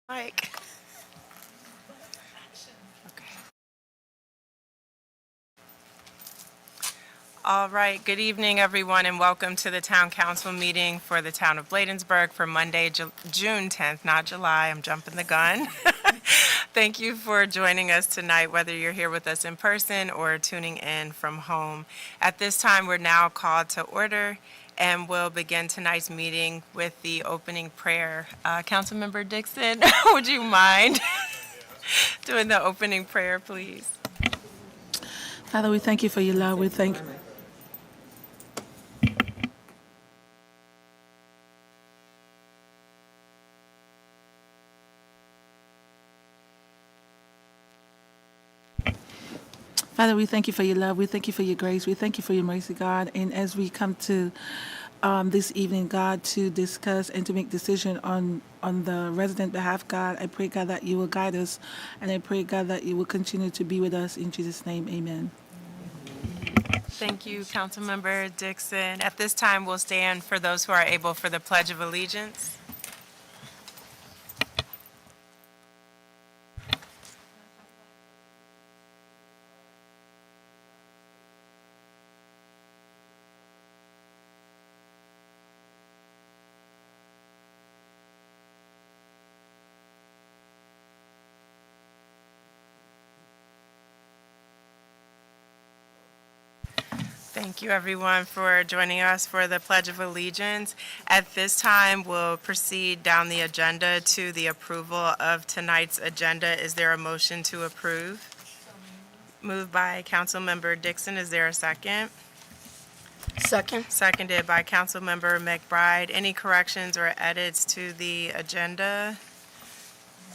Mike. Okay. All right. Good evening, everyone, and welcome to the Town Council meeting for the Town of Bladensburg for Monday, June 10th, not July. I'm jumping the gun. Thank you for joining us tonight, whether you're here with us in person or tuning in from home. At this time, we're now called to order, and we'll begin tonight's meeting with the opening prayer. Councilmember Dixon, would you mind doing the opening prayer, please? Father, we thank you for your love. Father, we thank you for your love. We thank you for your grace. We thank you for your mercy, God. And as we come to this evening, God, to discuss and to make decision on the resident behalf, God, I pray, God, that you will guide us. And I pray, God, that you will continue to be with us. In Jesus' name, amen. Thank you, Councilmember Dixon. At this time, we'll stand for those who are able for the Pledge of Allegiance. Thank you, everyone, for joining us for the Pledge of Allegiance. At this time, we'll proceed down the agenda to the approval of tonight's agenda. Is there a motion to approve? Moved by Councilmember Dixon. Is there a second? Second. Seconded by Councilmember McBride. Any corrections or edits to the agenda?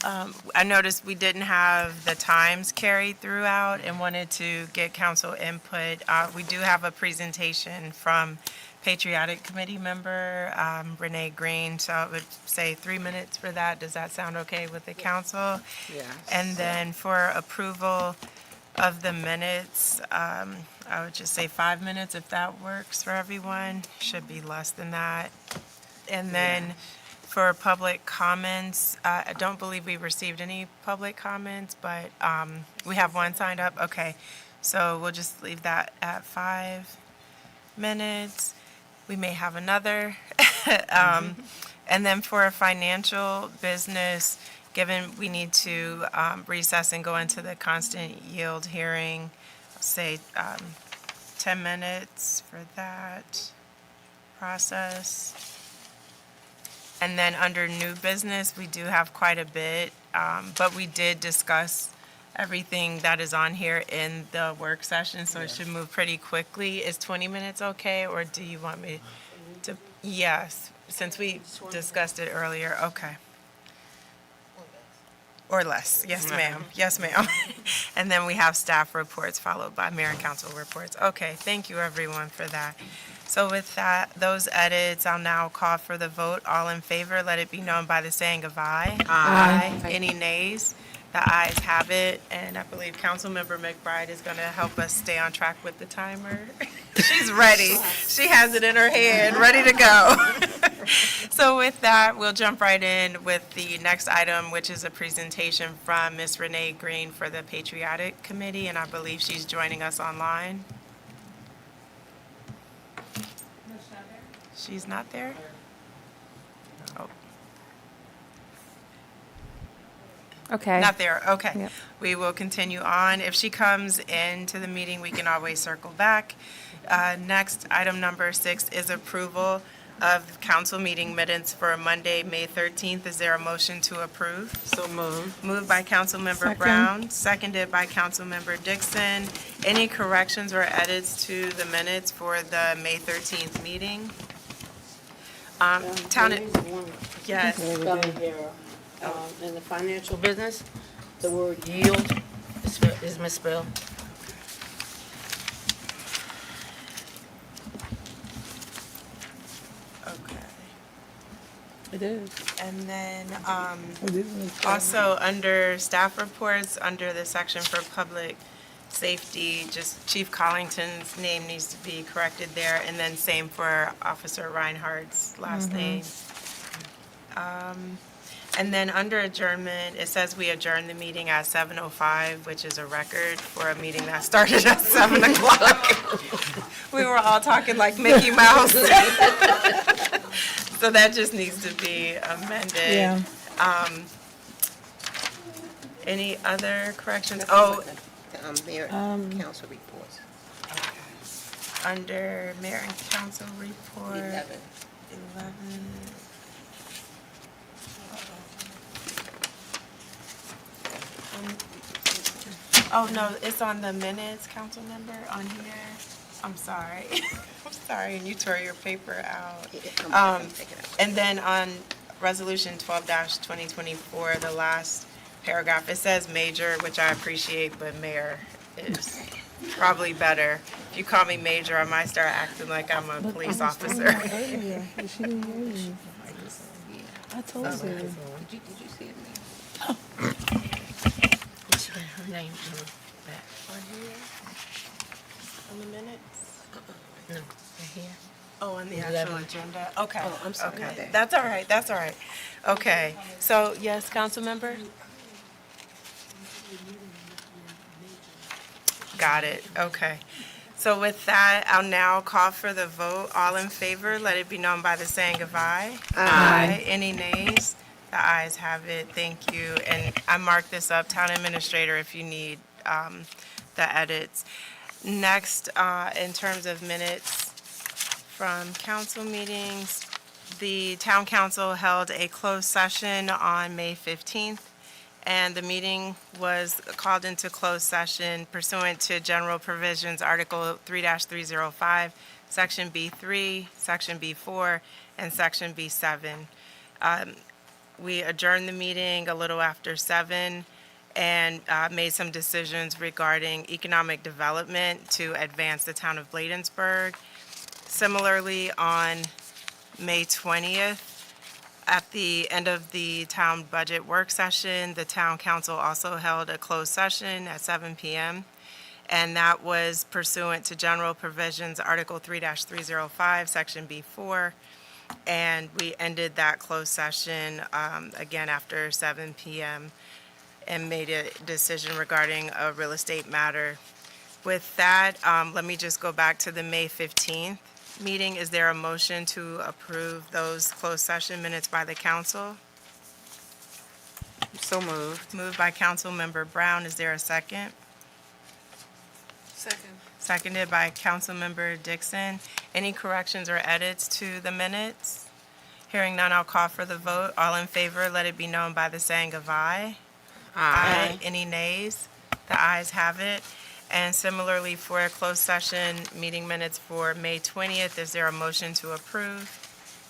I noticed we didn't have the times carried throughout and wanted to get council input. We do have a presentation from Patriotic Committee member Renee Green, so I would say 3 minutes for that. Does that sound okay with the council? Yes. And then for approval of the minutes, I would just say 5 minutes if that works for everyone. Should be less than that. And then for public comments, I don't believe we received any public comments, but we have one signed up. Okay, so we'll just leave that at 5 minutes. We may have another. And then for financial business, given we need to recess and go into the constant yield hearing, say 10 minutes for that process. And then under new business, we do have quite a bit, but we did discuss everything that is on here in the work session, so it should move pretty quickly. Is 20 minutes okay, or do you want me to? Yes, since we discussed it earlier, okay. Or less, yes, ma'am, yes, ma'am. And then we have staff reports followed by mayor and council reports. Okay, thank you, everyone, for that. So with that, those edits, I'll now call for the vote. All in favor, let it be known by the saying of aye. Aye. Any nays? The ayes have it, and I believe Councilmember McBride is going to help us stay on track with the timer. She's ready. She has it in her hand, ready to go. So with that, we'll jump right in with the next item, which is a presentation from Ms. Renee Green for the Patriotic Committee, and I believe she's joining us online. She's not there? Oh, Okay. not there, okay. Yep. We will continue on. If she comes into the meeting, we can always circle back. Next, item number 6 is approval of council meeting minutes for Monday, May 13th. Is there a motion to approve? So moved. Moved by Councilmember Second. Brown, seconded by Councilmember Dixon. Any corrections or edits to the minutes for the May 13th meeting? Yes. Spelling error. In the financial business, the word yield is misspelled. Okay. It is. And then, It is. also under staff reports, under the section for public safety, just Chief Collington's name needs to be corrected there, and then same for Officer Reinhardt's last name. And then under adjournment, it says we adjourned the meeting at 7:05, which is a record for a meeting that started at 7 o'clock. We were all talking like Mickey Mouse. So that just needs to be amended. Yeah. Any other corrections? Oh, Mayor and council reports. under mayor and council report. 11. 11. Oh, no, it's on the minutes, council member, on here. I'm sorry. I'm sorry, and you tore your paper out. I'm taking it out. And then on resolution 12-2024, the last paragraph, it says major, which I appreciate, but mayor is probably better. If you call me major, I might start acting like I'm a police officer. Earlier, she didn't hear you. I told her. Did you see it? She got her name back. On here? On the minutes? No, right here. Oh, on the 11. actual agenda? Okay. Oh, I'm sorry, my Okay, bad. that's all right, that's all right. Okay, so, yes, council member? Got it, okay. So with that, I'll now call for the vote. All in favor, let it be known by the saying of aye. Aye. Any nays? The ayes have it, thank you. And I marked this up, town administrator, if you need the edits. Next, in terms of minutes from council meetings, the town council held a closed session on May 15th, and the meeting was called into closed session pursuant to general provisions, Article 3-305, Section B3, Section B4, and Section B7. We adjourned the meeting a little after 7 and made some decisions regarding economic development to advance the town of Bladensburg. Similarly, on May 20th, at the end of the town budget work session, the town council also held a closed session at 7 p.m. And that was pursuant to general provisions, Article 3-305, Section B4. And we ended that closed session again after 7 p.m. and made a decision regarding a real estate matter. With that, let me just go back to the May 15th meeting. Is there a motion to approve those closed session minutes by the council? So moved. Moved by Councilmember Brown. Is there a second? Second. Seconded by Councilmember Dixon. Any corrections or edits to the minutes? Hearing none, I'll call for the vote. All in favor, let it be known by the saying of aye. Aye. Any nays? The ayes have it. And similarly, for a closed session meeting minutes for May 20th, is there a motion to approve?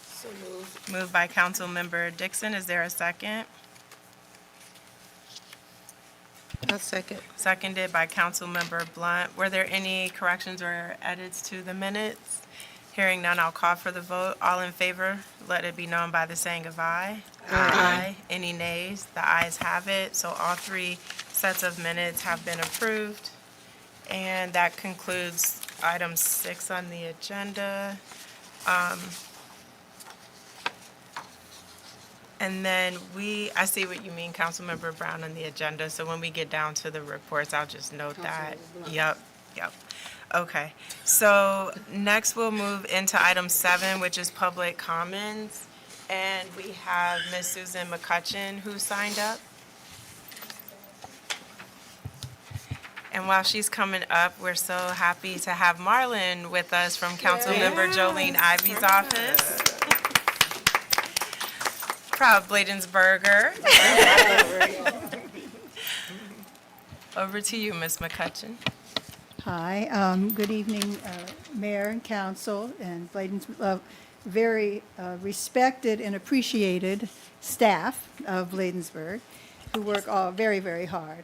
So moved. Moved by Councilmember Dixon. Is there a second? A second. Seconded by Councilmember Blunt. Were there any corrections or edits to the minutes? Hearing none, I'll call for the vote. All in favor, let it be known by the saying of aye. Aye. Any nays? The ayes have it. So all three sets of minutes have been approved. And that concludes item 6 on the agenda. And then I see what you mean, Councilmember Brown, on the agenda. So when we get down to the reports, I'll just note that. Yep. Okay. So next we'll move into item 7, which is public comments. And we have Ms. Susan McCutcheon who signed up. And while she's coming up, we're so happy to have Marlon with us from Councilmember Jolene Ivy's office. Proud Bladensburger. Over to you, Ms. McCutcheon. Hi, good evening, Mayor and Council, and very respected and appreciated staff of Bladensburg, who work all very, very hard,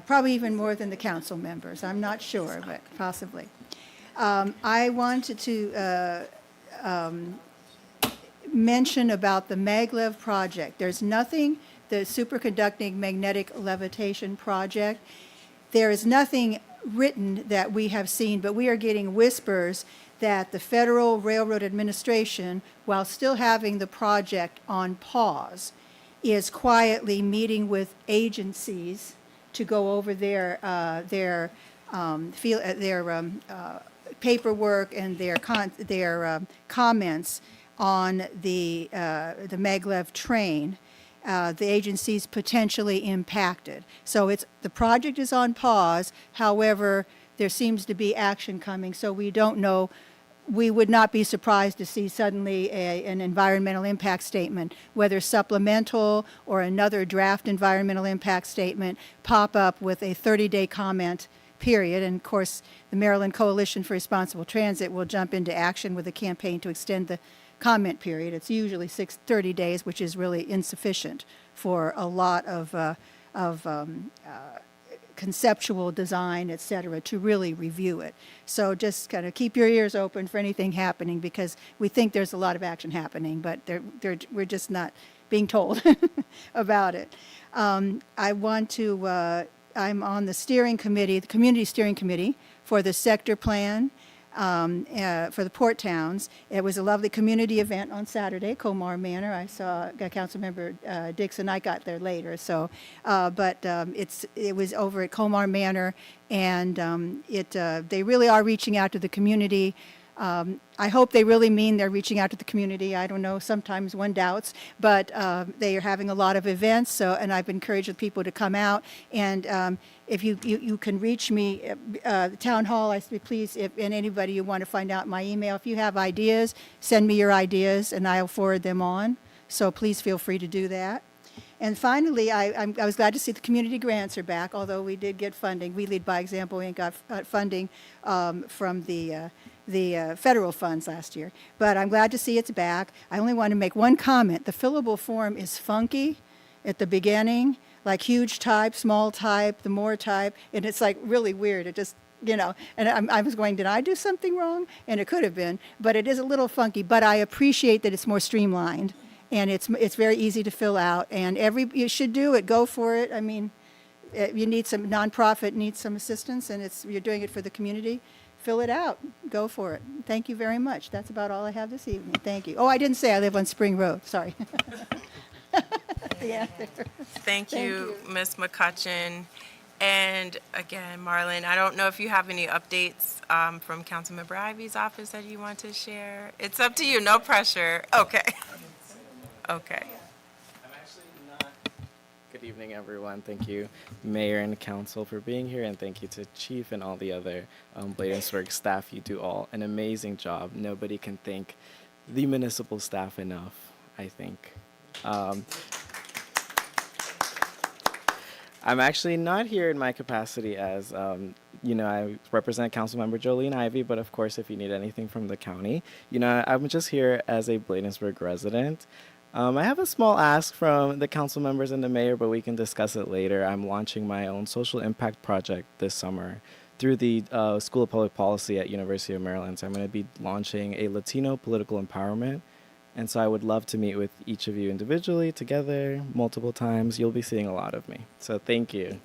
probably even more than the council members. I'm not sure, but possibly. I wanted to mention about the maglev project. There's nothing, the superconducting magnetic levitation project, there is nothing written that we have seen, but we are getting whispers that the Federal Railroad Administration, while still having the project on pause, is quietly meeting with agencies to go over their paperwork and their comments on the maglev train. The agencies potentially impacted. So the project is on pause. However, there seems to be action coming, so we don't know. We would not be surprised to see suddenly an environmental impact statement, whether supplemental or another draft environmental impact statement, pop up with a 30-day comment period. And of course, the Maryland Coalition for Responsible Transit will jump into action with a campaign to extend the comment period. It's usually 30 days, which is really insufficient for a lot of conceptual design, et cetera, to really review it. So just kind of keep your ears open for anything happening, because we think there's a lot of action happening, but we're just not being told about it. I'm on the steering committee, the community steering committee for the sector plan for the port towns. It was a lovely community event on Saturday, Comar Manor. I saw Councilmember Dixon. I got there later, so it was over at Comar Manor, and they really are reaching out to the community. I hope they really mean they're reaching out to the community. I don't know, sometimes one doubts, but they are having a lot of events, and I've encouraged people to come out. And if you can reach me, Town Hall, I say, please, and anybody you want to find out my email, if you have ideas, send me your ideas, and I'll forward them on. So please feel free to do that. And finally, I was glad to see the community grants are back, although we did get funding. We Lead by Example Inc. got funding from the federal funds last year. But I'm glad to see it's back. I only want to make one comment. The fillable form is funky at the beginning, like huge type, small type, the more type, and it's like really weird. It just, and I was going, did I do something wrong? And it could have been, but it is a little funky. But I appreciate that it's more streamlined, and it's very easy to fill out, and you should do it. Go for it. I mean, you need some nonprofit needs some assistance, and you're doing it for the community. Fill it out. Go for it. Thank you very much. That's about all I have this evening. Thank you. Oh, I didn't say I live on Spring Road. Sorry. Yeah. Thank you, Ms. McCutcheon. And again, Marlon, I don't know if you have any updates from Councilmember Ivy's office that you want to share. It's up to you. No pressure. Okay. Okay. Good evening, everyone. Thank you, Mayor and Council, for being here, and thank you to Chief and all the other Bladensburg staff. You do all an amazing job. Nobody can thank the municipal staff enough, I think. I'm actually not here in my capacity as, I represent Councilmember Jolene Ivy, but of course, if you need anything from the county, I'm just here as a Bladensburg resident. I have a small ask from the council members and the mayor, but we can discuss it later. I'm launching my own social impact project this summer through the School of Public Policy at University of Maryland. So I'm going to be launching a Latino political empowerment. And so I would love to meet with each of you individually, together, multiple times. You'll be seeing a lot of me. So thank you.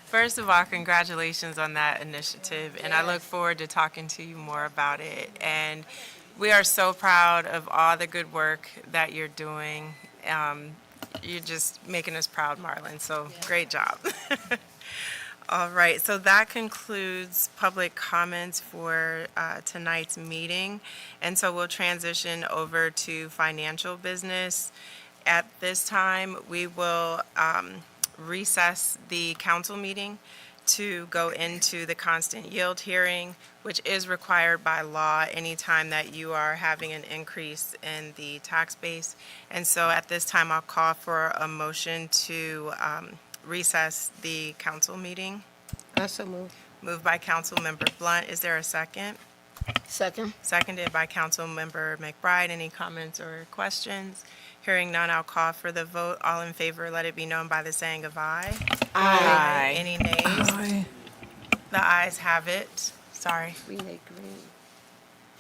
First of all, congratulations on that initiative, and I look forward to talking to you more about it. And we are so proud of all the good work that you're doing. You're just making us proud, Marlon, so great job. All right, so that concludes public comments for tonight's meeting. And so we'll transition over to financial business. At this time, we will recess the council meeting to go into the constant yield hearing, which is required by law anytime that you are having an increase in the tax base. And so at this time, I'll call for a motion to recess the council meeting. Also move. Moved by Councilmember Blunt. Is there a second? Second. Seconded by Councilmember McBride. Any comments or questions? Hearing none, I'll call for the vote. All in favor, let it be known by the saying of aye. Aye. Any nays? Aye. The ayes have it. Sorry. We make green.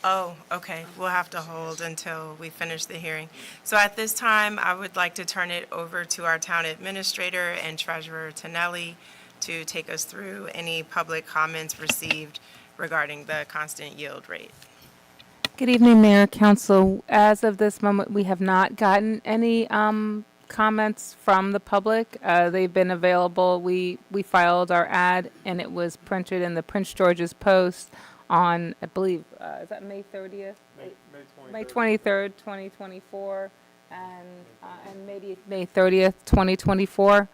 Oh, okay. We'll have to hold until we finish the hearing. So at this time, I would like to turn it over to our town administrator and treasurer, Tonelli, to take us through any public comments received regarding the constant yield rate. Good evening, Mayor, Council. As of this moment, we have not gotten any comments from the public. They've been available. We filed our ad, and it was printed in the Prince George's Post on, I believe, is that May 30th? May 23rd, 2024, and maybe May 30th, 2024.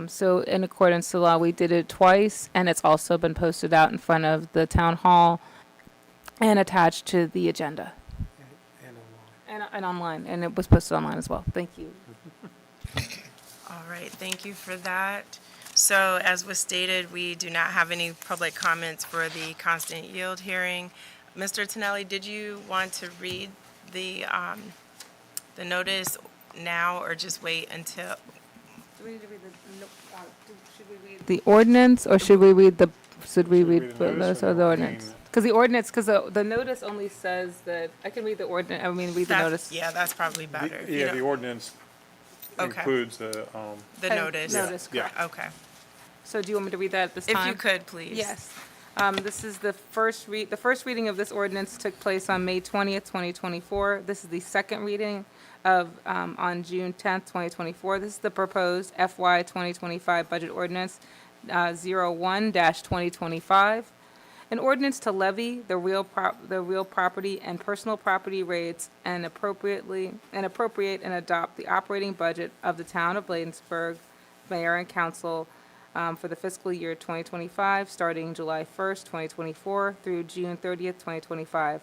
So in accordance to law, we did it twice, and it's also been posted out in front of the town hall and attached to the agenda. And online, and it was posted online as well. Thank you. All right, thank you for that. So as was stated, we do not have any public comments for the constant yield hearing. Mr. Tonelli, did you want to read the notice now or just wait until? The ordinance, or should we read the notice or the no? ordinance? Because the notice only says that, I can read the ordinance, read the That's- notice. Yeah, that's probably better. if you Yeah, don't- the ordinance Okay. includes the, The notice. Notice, Yeah. correct. Okay. So do you want me to read that at this If time? you could, please. Yes. This is the first reading of this ordinance took place on May 20th, 2024. This is the second reading of, on June 10th, 2024. This is the proposed FY 2025 budget ordinance, 01-2025. An ordinance to levy the real property and personal property rates and appropriate and adopt the operating budget of the town of Bladensburg, mayor and council, for the fiscal year 2025, starting July 1st, 2024 through June 30th, 2025.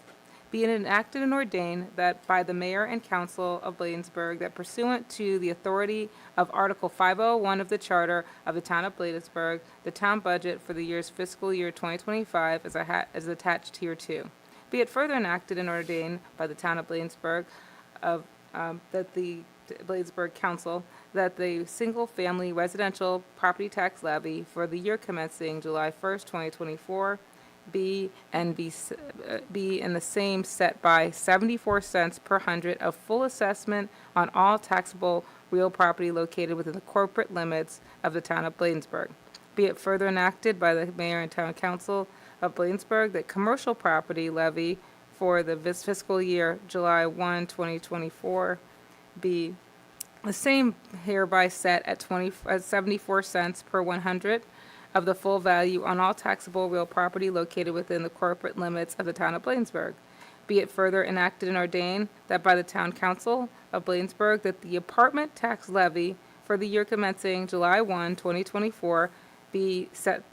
Be it enacted and ordained that by the mayor and council of Bladensburg, that pursuant to the authority of Article 501 of the Charter of the town of Bladensburg, the town budget for the year's fiscal year 2025 is attached hereto. Be it further enacted and ordained by the town of Bladensburg that the Bladensburg Council, that the single-family residential property tax levy for the year commencing July 1st, 2024, be in the same set by 74 cents per hundred of full assessment on all taxable real property located within the corporate limits of the town of Bladensburg. Be it further enacted by the mayor and town council of Bladensburg that commercial property levy for the fiscal year July 1, 2024 be the same hereby set at 74 cents per 100 of the full value on all taxable real property located within the corporate limits of the town of Bladensburg. Be it further enacted and ordained that by the town council of Bladensburg that the apartment tax levy for the year commencing July 1, 2024 be set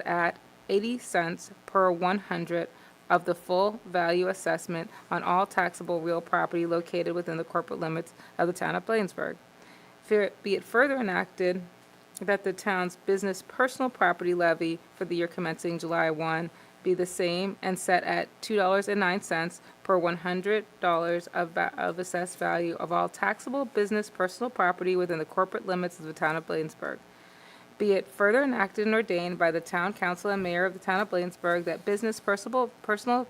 at 80 cents per 100 of the full value assessment on all taxable real property located within the corporate limits of the town of Bladensburg. Be it further enacted that the town's business personal property levy for the year commencing July 1 be the same and set at $2.09 per $100 of assessed value of all taxable business personal property within the corporate limits of the town of Bladensburg. Be it further enacted and ordained by the town council and mayor of the town of Bladensburg that business personal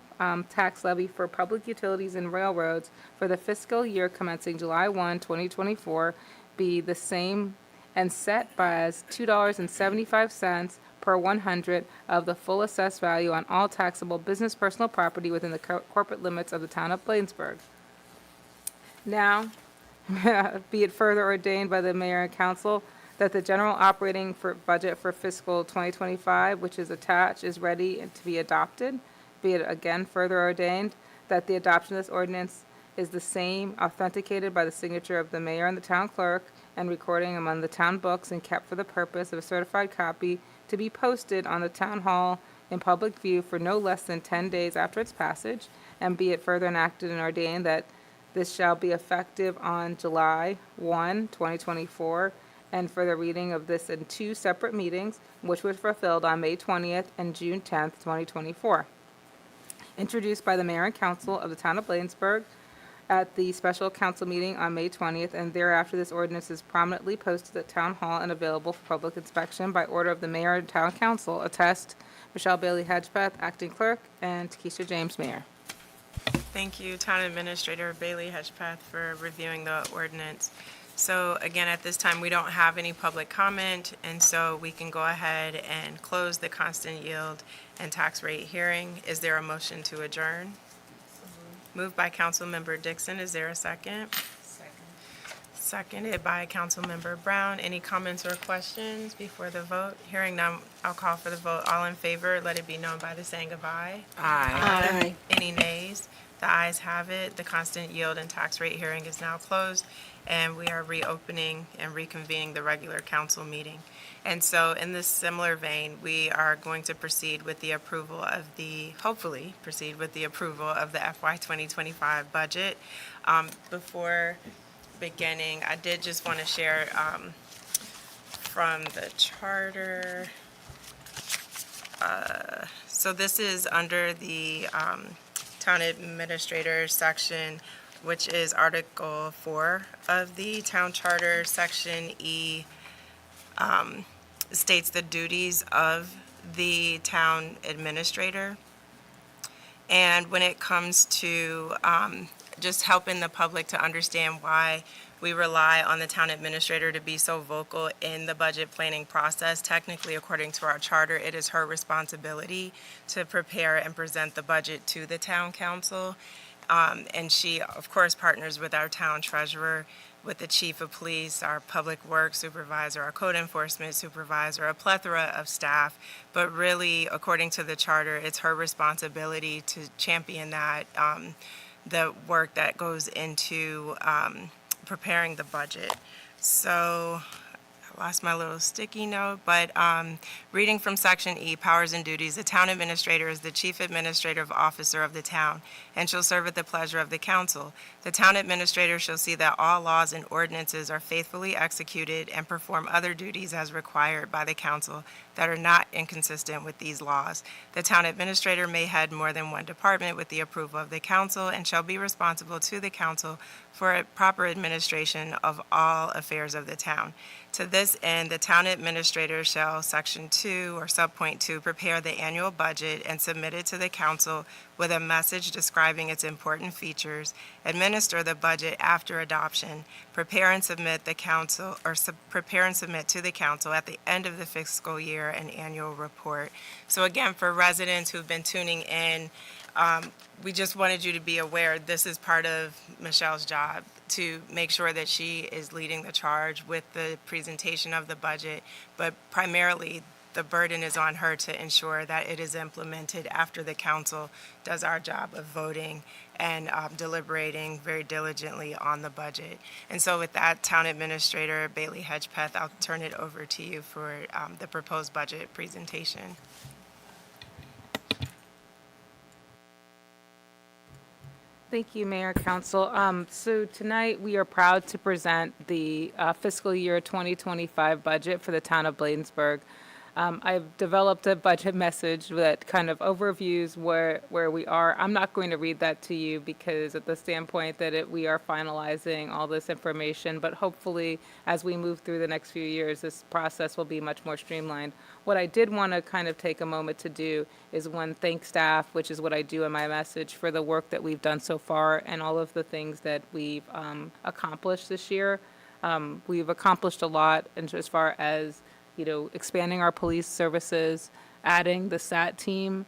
tax levy for public utilities and railroads for the fiscal year commencing July 1, 2024 be the same and set by as $2.75 per 100 of the full assessed value on all taxable business personal property within the corporate limits of the town of Bladensburg. Now, be it further ordained by the mayor and council that the general operating budget for fiscal 2025, which is attached, is ready and to be adopted. Be it again further ordained that the adoption of this ordinance is the same authenticated by the signature of the mayor and the town clerk and recording among the town books and kept for the purpose of a certified copy to be posted on the town hall in public view for no less than 10 days after its passage. And be it further enacted and ordained that this shall be effective on July 1, 2024, and for the reading of this in two separate meetings, which was fulfilled on May 20th and June 10th, 2024. Introduced by the mayor and council of the town of Bladensburg at the special council meeting on May 20th, and thereafter this ordinance is prominently posted at town hall and available for public inspection by order of the mayor and town council. Attest, Michelle Bailey Hedgepeth, acting clerk, and Keisha James, mayor. Thank you, Town Administrator Bailey Hedgepeth, for reviewing the ordinance. So again, at this time, we don't have any public comment, and so we can go ahead and close the constant yield and tax rate hearing. Is there a motion to adjourn? Moved by Councilmember Dixon. Is there a second? Seconded by Councilmember Brown. Any comments or questions before the vote? Hearing none, I'll call for the vote. All in favor, let it be known by the saying of aye. Aye. Any nays? The ayes have it. The constant yield and tax rate hearing is now closed, and we are reopening and reconvening the regular council meeting. And so in this similar vein, we are going to proceed with the approval of hopefully proceed with the approval of the FY 2025 budget. Before beginning, I did just want to share from the charter. So this is under the town administrator section, which is Article 4 of the town charter. Section E states the duties of the town administrator. And when it comes to just helping the public to understand why we rely on the town administrator to be so vocal in the budget planning process, technically, according to our charter, it is her responsibility to prepare and present the budget to the town council. And she, of course, partners with our town treasurer, with the chief of police, our public works supervisor, our code enforcement supervisor, a plethora of staff. But really, according to the charter, it's her responsibility to champion that, the work that goes into preparing the budget. So I lost my little sticky note, but reading from Section E, Powers and Duties, the town administrator is the chief administrative officer of the town and shall serve at the pleasure of the council. The town administrator shall see that all laws and ordinances are faithfully executed and perform other duties as required by the council that are not inconsistent with these laws. The town administrator may head more than one department with the approval of the council and shall be responsible to the council for a proper administration of all affairs of the town. To this end, the town administrator shall, Section 2 or Subpoint 2, prepare the annual budget and submit it to the council with a message describing its important features, administer the budget after adoption, prepare and submit to the council at the end of the fiscal year an annual report. So again, for residents who've been tuning in, we just wanted you to be aware this is part of Michelle's job, to make sure that she is leading the charge with the presentation of the budget, but primarily the burden is on her to ensure that it is implemented after the council does our job of voting and deliberating very diligently on the budget. And so with that, Town Administrator Bailey Hedgepeth, I'll turn it over to you for the proposed budget presentation. Thank you, Mayor, Council. So tonight, we are proud to present the fiscal year 2025 budget for the town of Bladensburg. I've developed a budget message that kind of overviews where we are. I'm not going to read that to you because at the standpoint that we are finalizing all this information, but hopefully as we move through the next few years, this process will be much more streamlined. What I did want to kind of take a moment to do is one, thank staff, which is what I do in my message, for the work that we've done so far and all of the things that we've accomplished this year. We've accomplished a lot as far as expanding our police services, adding the SAT team.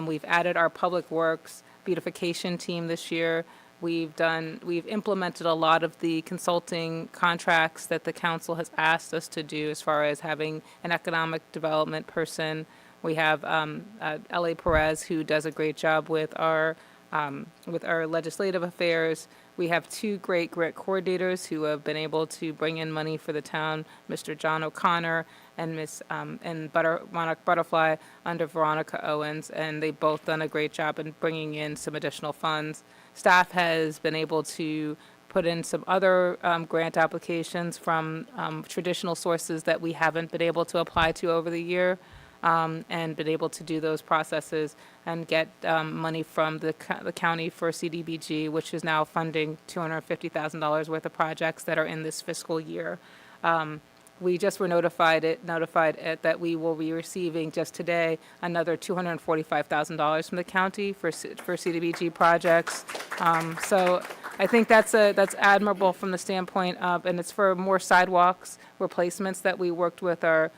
We've added our public works beautification team this year. We've implemented a lot of the consulting contracts that the council has asked us to do as far as having an economic development person. We have L.A. Perez, who does a great job with our legislative affairs. We have two great grant coordinators who have been able to bring in money for the town, Mr. John O'Connor and Monarch Butterfly under Veronica Owens, and they've both done a great job in bringing in some additional funds. Staff has been able to put in some other grant applications from traditional sources that we haven't been able to apply to over the year. And been able to do those processes and get money from the county for CDBG, which is now funding $250,000 worth of projects that are in this fiscal year. We just were notified that we will be receiving just today another $245,000 from the county for CDBG projects. So I think that's admirable from the standpoint of, and it's for more sidewalks replacements that we worked with our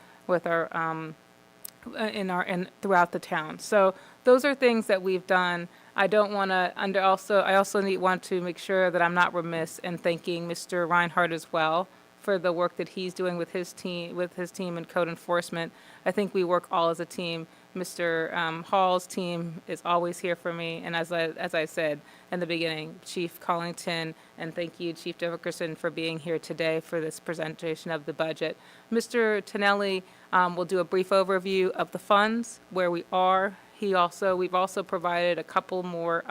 throughout the town. So those are things that we've done. I don't want to I also want to make sure that I'm not remiss in thanking Mr. Reinhardt as well for the work that he's doing with his team in code enforcement. I think we work all as a team. Mr. Hall's team is always here for me, and as I said in the beginning, Chief Collington, and thank you, Chief Dickerson, for being here today for this presentation of the budget. Mr. Tonelli will do a brief overview of the funds, where we are. We've also provided a couple more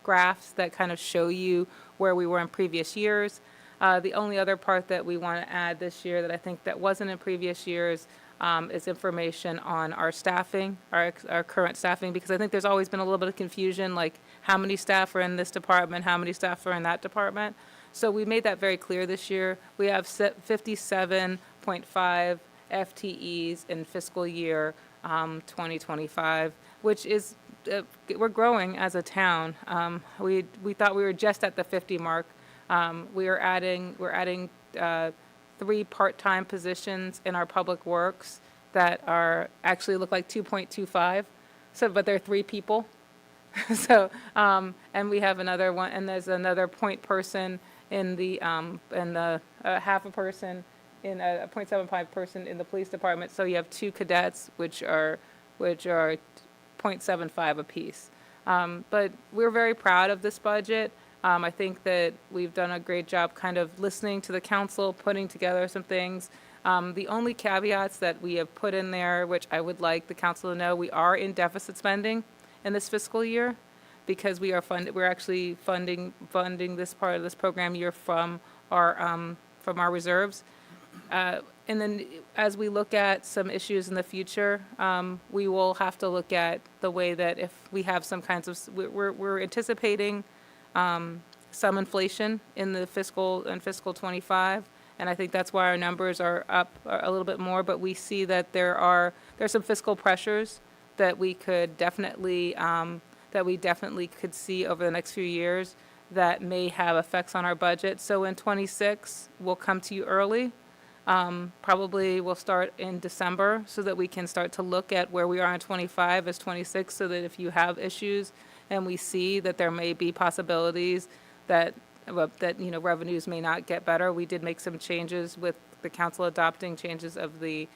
graphs that kind of show you where we were in previous years. The only other part that we want to add this year that I think that wasn't in previous years is information on our staffing, our current staffing, because I think there's always been a little bit of confusion, like how many staff are in this department, how many staff are in that department. So we made that very clear this year. We have 57.5 FTEs in fiscal year 2025, which is, we're growing as a town. We thought we were just at the 50 mark. We're adding 3 part-time positions in our public works that are actually look like 2.25. So, but they're 3 people. So, and we have another one, and there's another point person in the half a person in a 0.75 person in the police department. So you have 2 cadets, which are 0.75 apiece. But we're very proud of this budget. I think that we've done a great job kind of listening to the council, putting together some things. The only caveats that we have put in there, which I would like the council to know, we are in deficit spending in this fiscal year because we're actually funding this part of this program year from our reserves. And then as we look at some issues in the future, we will have to look at the way that if we have some kinds of, we're anticipating some inflation in the fiscal 25, and I think that's why our numbers are up a little bit more. But we see that there's some fiscal pressures that we definitely could see over the next few years that may have effects on our budget. So in 26, we'll come to you early. Probably we'll start in December so that we can start to look at where we are in 25 as 26, so that if you have issues and we see that there may be possibilities that revenues may not get better. We did make some changes with the council adopting changes of the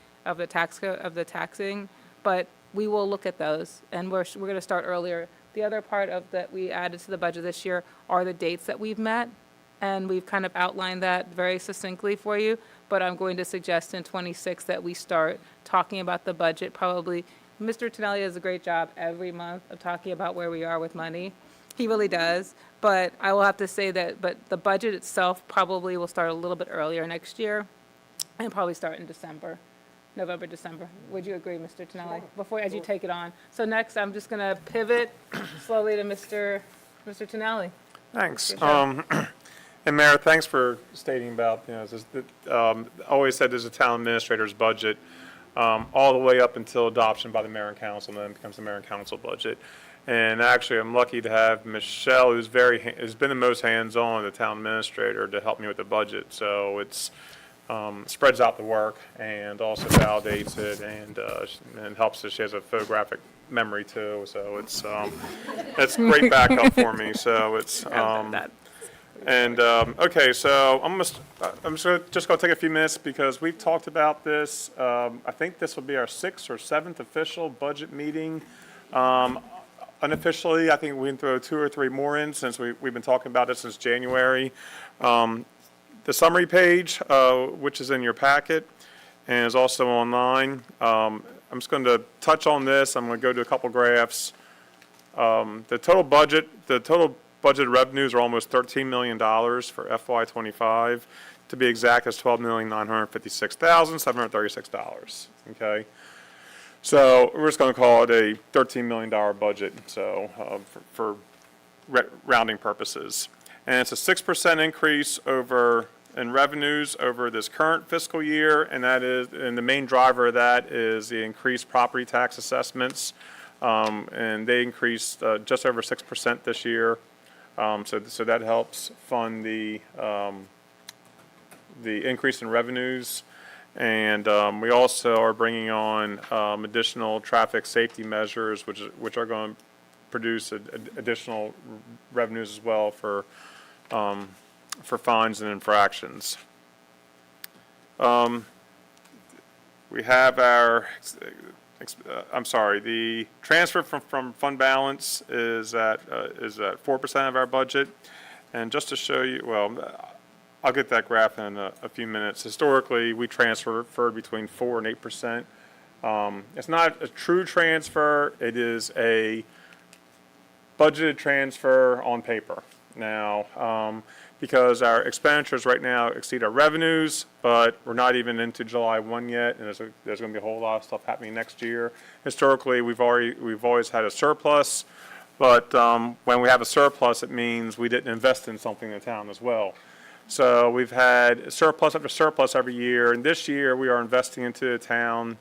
taxing, but we will look at those, and we're going to start earlier. The other part of that we added to the budget this year are the dates that we've met, and we've kind of outlined that very succinctly for you. But I'm going to suggest in 26 that we start talking about the budget. Probably, Mr. Tonelli does a great job every month of talking about where we are with money. He really does. But I will have to say but the budget itself probably will start a little bit earlier next year, and probably start in November, December. Would you agree, Mr. Tonelli? As you take it on. So next, I'm just going to pivot slowly to Mr. Tonelli. Thanks. And Mayor, thanks for stating about, always said there's a town administrator's budget all the way up until adoption by the mayor and council, and then it becomes the mayor and council budget. And actually, I'm lucky to have Michelle, who's been the most hands-on, the town administrator, to help me with the budget. So it's spreads out the work and also validates it and helps us. She has a photographic memory too, so it's great backup for me. So it's okay, so I'm just going to take a few minutes because we've talked about this. I think this will be our 6th or 7th official budget meeting. Unofficially, I think we can throw 2 or 3 more in since we've been talking about this since January. The summary page, which is in your packet and is also online. I'm just going to touch on this. I'm going to go to a couple graphs. The total budget revenues are almost $13 million for FY25. To be exact, it's $12,956,736. Okay. So we're just going to call it a $13 million budget, so for rounding purposes. And it's a 6% increase in revenues over this current fiscal year, and the main driver of that is the increased property tax assessments, and they increased just over 6% this year. So that helps fund the increase in revenues. And we also are bringing on additional traffic safety measures, which are going to produce additional revenues as well for fines and infractions. We have our, the transfer from fund balance is at 4% of our budget. And just to show you, well, I'll get that graph in a few minutes. Historically, we transferred between 4 and 8%. It's not a true transfer. It is a budgeted transfer on paper. Now, because our expenditures right now exceed our revenues, but we're not even into July 1 yet, and there's going to be a whole lot of stuff happening next year. Historically, we've always had a surplus, but when we have a surplus, it means we didn't invest in something in the town as well. So we've had surplus after surplus every year, and this year we are investing into the town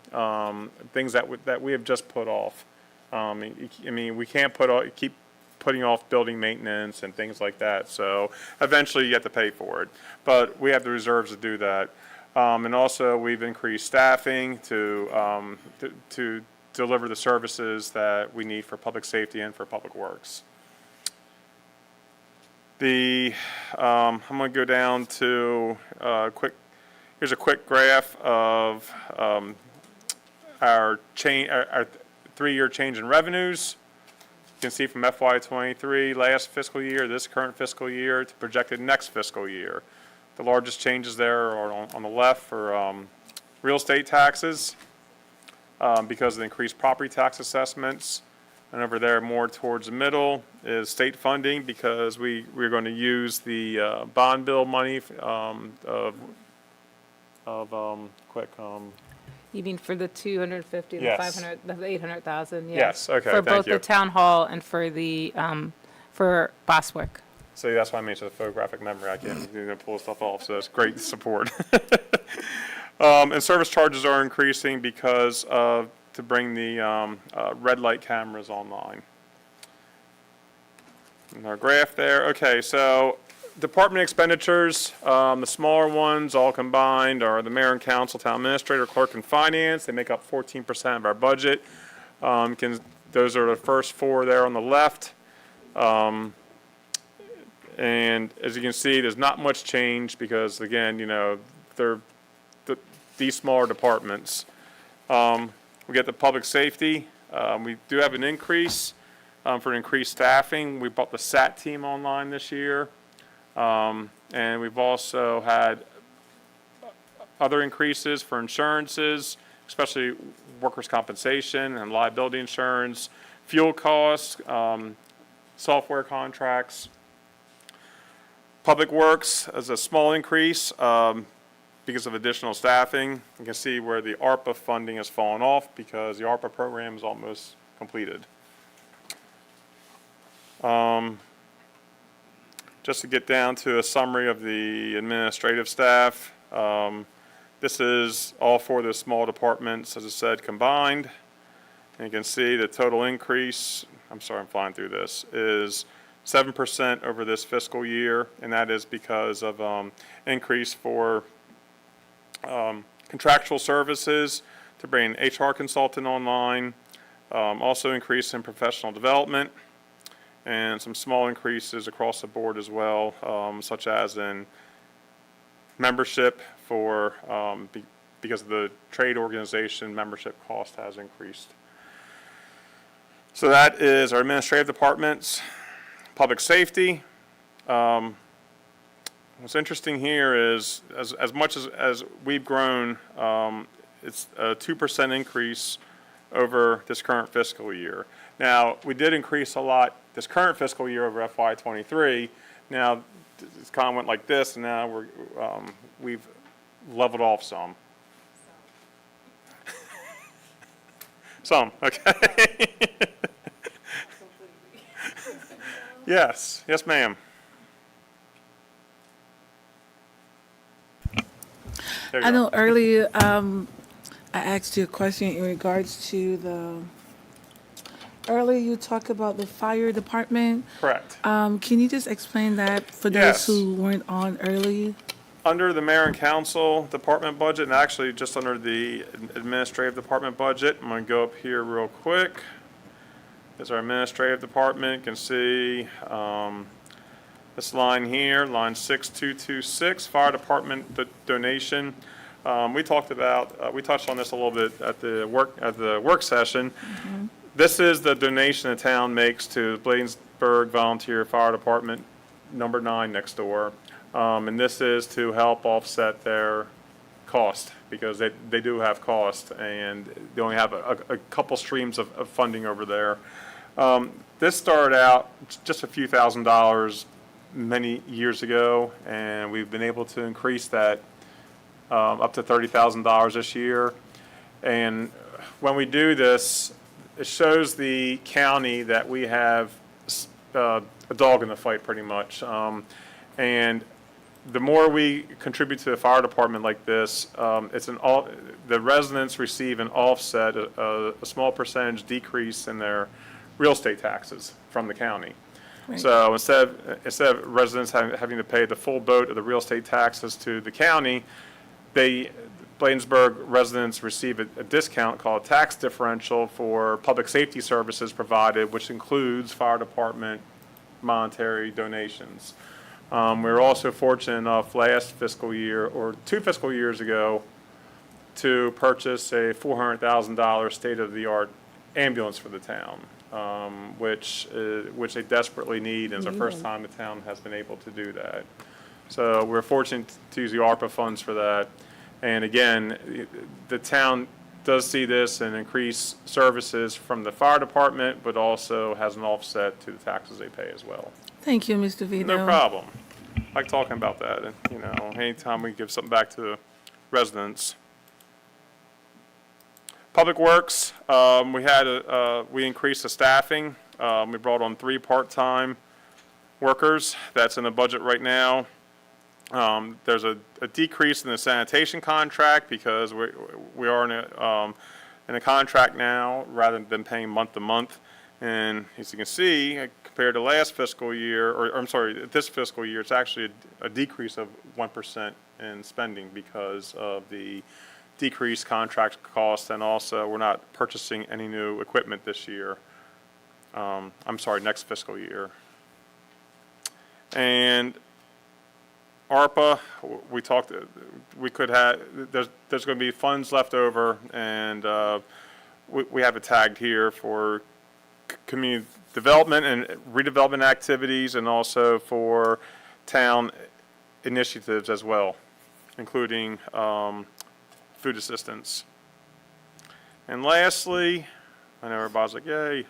things that we have just put off. I mean, we can't keep putting off building maintenance and things like that. So eventually you have to pay for it, but we have the reserves to do that. And also we've increased staffing to deliver the services that we need for public safety and for public works. I'm going to go down to here's a quick graph of our 3-year change in revenues. You can see from FY23, last fiscal year, this current fiscal year, to projected next fiscal year. The largest changes there are on the left for real estate taxes because of the increased property tax assessments. And over there, more towards the middle, is state funding because we're going to use the bond bill money You mean for the 250, the Yes. 500, the 800,000? Yeah. Yes, okay, For thank both you. the town hall and for the, for Boswick. So that's why I mentioned the photographic memory. I can't pull stuff off, so that's great support. And service charges are increasing because to bring the red light cameras online. And our graph there. Okay, so department expenditures, the smaller ones all combined are the mayor and council, town administrator, clerk, and finance. They make up 14% of our budget. Those are the first 4 there on the left. And as you can see, there's not much change because, again, they're these smaller departments. We get the public safety. We do have an increase for increased staffing. We brought the SAT team online this year. And we've also had other increases for insurances, especially workers' compensation and liability insurance, fuel costs, software contracts. Public Works is a small increase because of additional staffing. You can see where the ARPA funding has fallen off because the ARPA program is almost completed. Just to get down to a summary of the administrative staff, this is all for the small departments, as I said, combined. And you can see the total increase, I'm sorry, I'm flying through this, is 7% over this fiscal year, and that is because of increase for contractual services to bring an HR consultant online, also increase in professional development, and some small increases across the board as well, such as in membership for, because of the trade organization, membership cost has increased. So that is our administrative departments. Public safety. What's interesting here is as much as we've grown, it's a 2% increase over this current fiscal year. Now, we did increase a lot this current fiscal year over FY23. Now, it's kind of went like this, and now we've leveled off some. Some, okay. Yes, yes, ma'am. There you I go. know earlier I asked you a question in regards to earlier you talked about the fire department. Correct. Can you just explain that for those Yes. who weren't on early? Under the mayor and council department budget, and actually just under the administrative department budget, I'm gonna go up here real quick. There's our administrative department. You can see, this line here, line 6226, fire department donation. We touched on this a little bit at the work session. This is the donation the town makes to Bladensburg Volunteer Fire Department, number 9 next door. And this is to help offset their cost, because they do have cost, and they only have a couple streams of funding over there. This started out just a few $1,000s many years ago, and we've been able to increase that up to $30,000 this year. And when we do this, it shows the county that we have a dog in the fight, pretty much. And the more we contribute to the fire department like this, the residents receive an offset, a small percentage decrease in their real estate taxes from the county. So instead of residents having to pay the full boat of the real estate taxes to the county, Bladensburg residents receive a discount called tax differential for public safety services provided, which includes fire department monetary donations. We were also fortunate enough last fiscal year, or 2 fiscal years ago, to purchase a $400,000 state-of-the-art ambulance for the town, which they desperately need, and it's the first time the town has been able to do that. So we're fortunate to use the ARPA funds for that. And again, the town does see this and increase services from the fire department, but also has an offset to the taxes they pay as well. Thank you, Mr. Vito. No problem. I like talking about that, and, anytime we give something back to the residents. Public Works, we increased the staffing. We brought on 3 part-time workers. That's in the budget right now. There's a decrease in the sanitation contract because we are in a contract now rather than paying month to month. And as you can see, compared to last fiscal year, this fiscal year, it's actually a decrease of 1% in spending because of the decreased contract costs, and also we're not purchasing any new equipment this year. Next fiscal year. And ARPA, there's going to be funds left over, and we have it tagged here for community development and redevelopment activities, and also for town initiatives as well, including food assistance. And lastly, I know everybody's like, yay,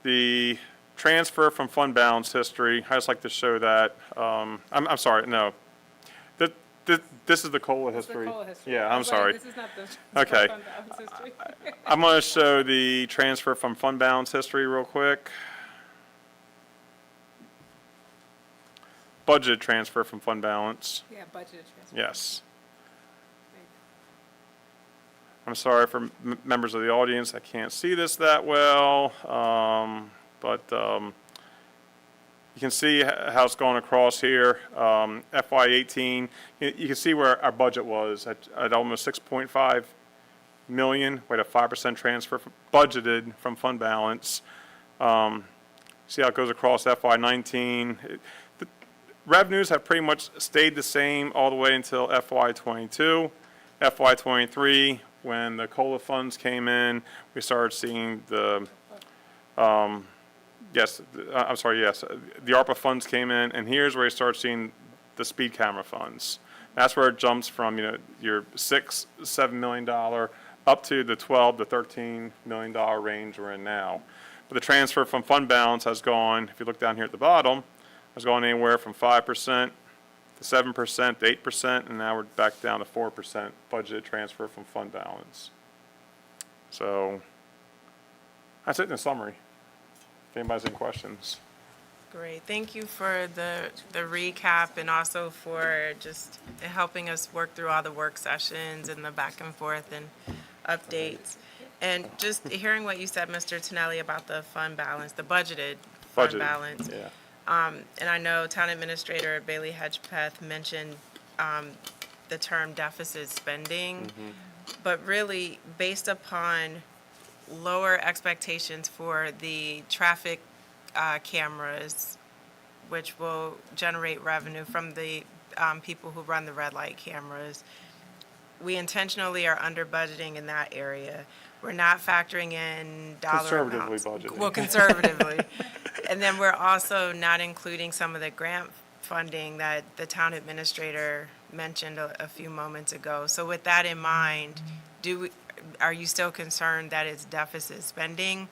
the transfer from fund balance history. I just like to show that. I'm sorry, no. This is the COLA history. Yeah, I'm sorry. This is not the Okay. fund balance history. I'm going to show the transfer from fund balance history real quick. Budget transfer from fund balance. Yeah, budgeted transfer. Yes. I'm sorry for members of the audience, I can't see this that well, but you can see how it's going across here. FY18, you can see where our budget was at almost 6.5 million. We had a 5% transfer budgeted from fund balance. See how it goes across FY19. The revenues have pretty much stayed the same all the way until FY22. FY23, when the COLA funds came in, we started seeing the the ARPA funds came in, and here's where you start seeing the speed camera funds. That's where it jumps from, your $6-7 million up to the $12 to $13 million range we're in now. But the transfer from fund balance has gone, if you look down here at the bottom, has gone anywhere from 5% to 7% to 8%, and now we're back down to 4% budgeted transfer from fund balance. So that's it in a summary. If anybody has any questions. Great. Thank you for the recap, and also for just helping us work through all the work sessions and the back and forth and updates. And just hearing what you said, Mr. Tonelli, about the fund balance, the budgeted fund balance. Yeah. And I know Town Administrator Bailey Hedgepeth mentioned the term deficit spending, but really based upon lower expectations for the traffic cameras, which will generate revenue from the people who run the red light cameras, we intentionally are under budgeting in that area. We're not factoring in dollar Conservatively amounts. budgeting. Well, conservatively. And then we're also not including some of the grant funding that the town administrator mentioned a few moments ago. So with that in mind, are you still concerned that it's deficit spending?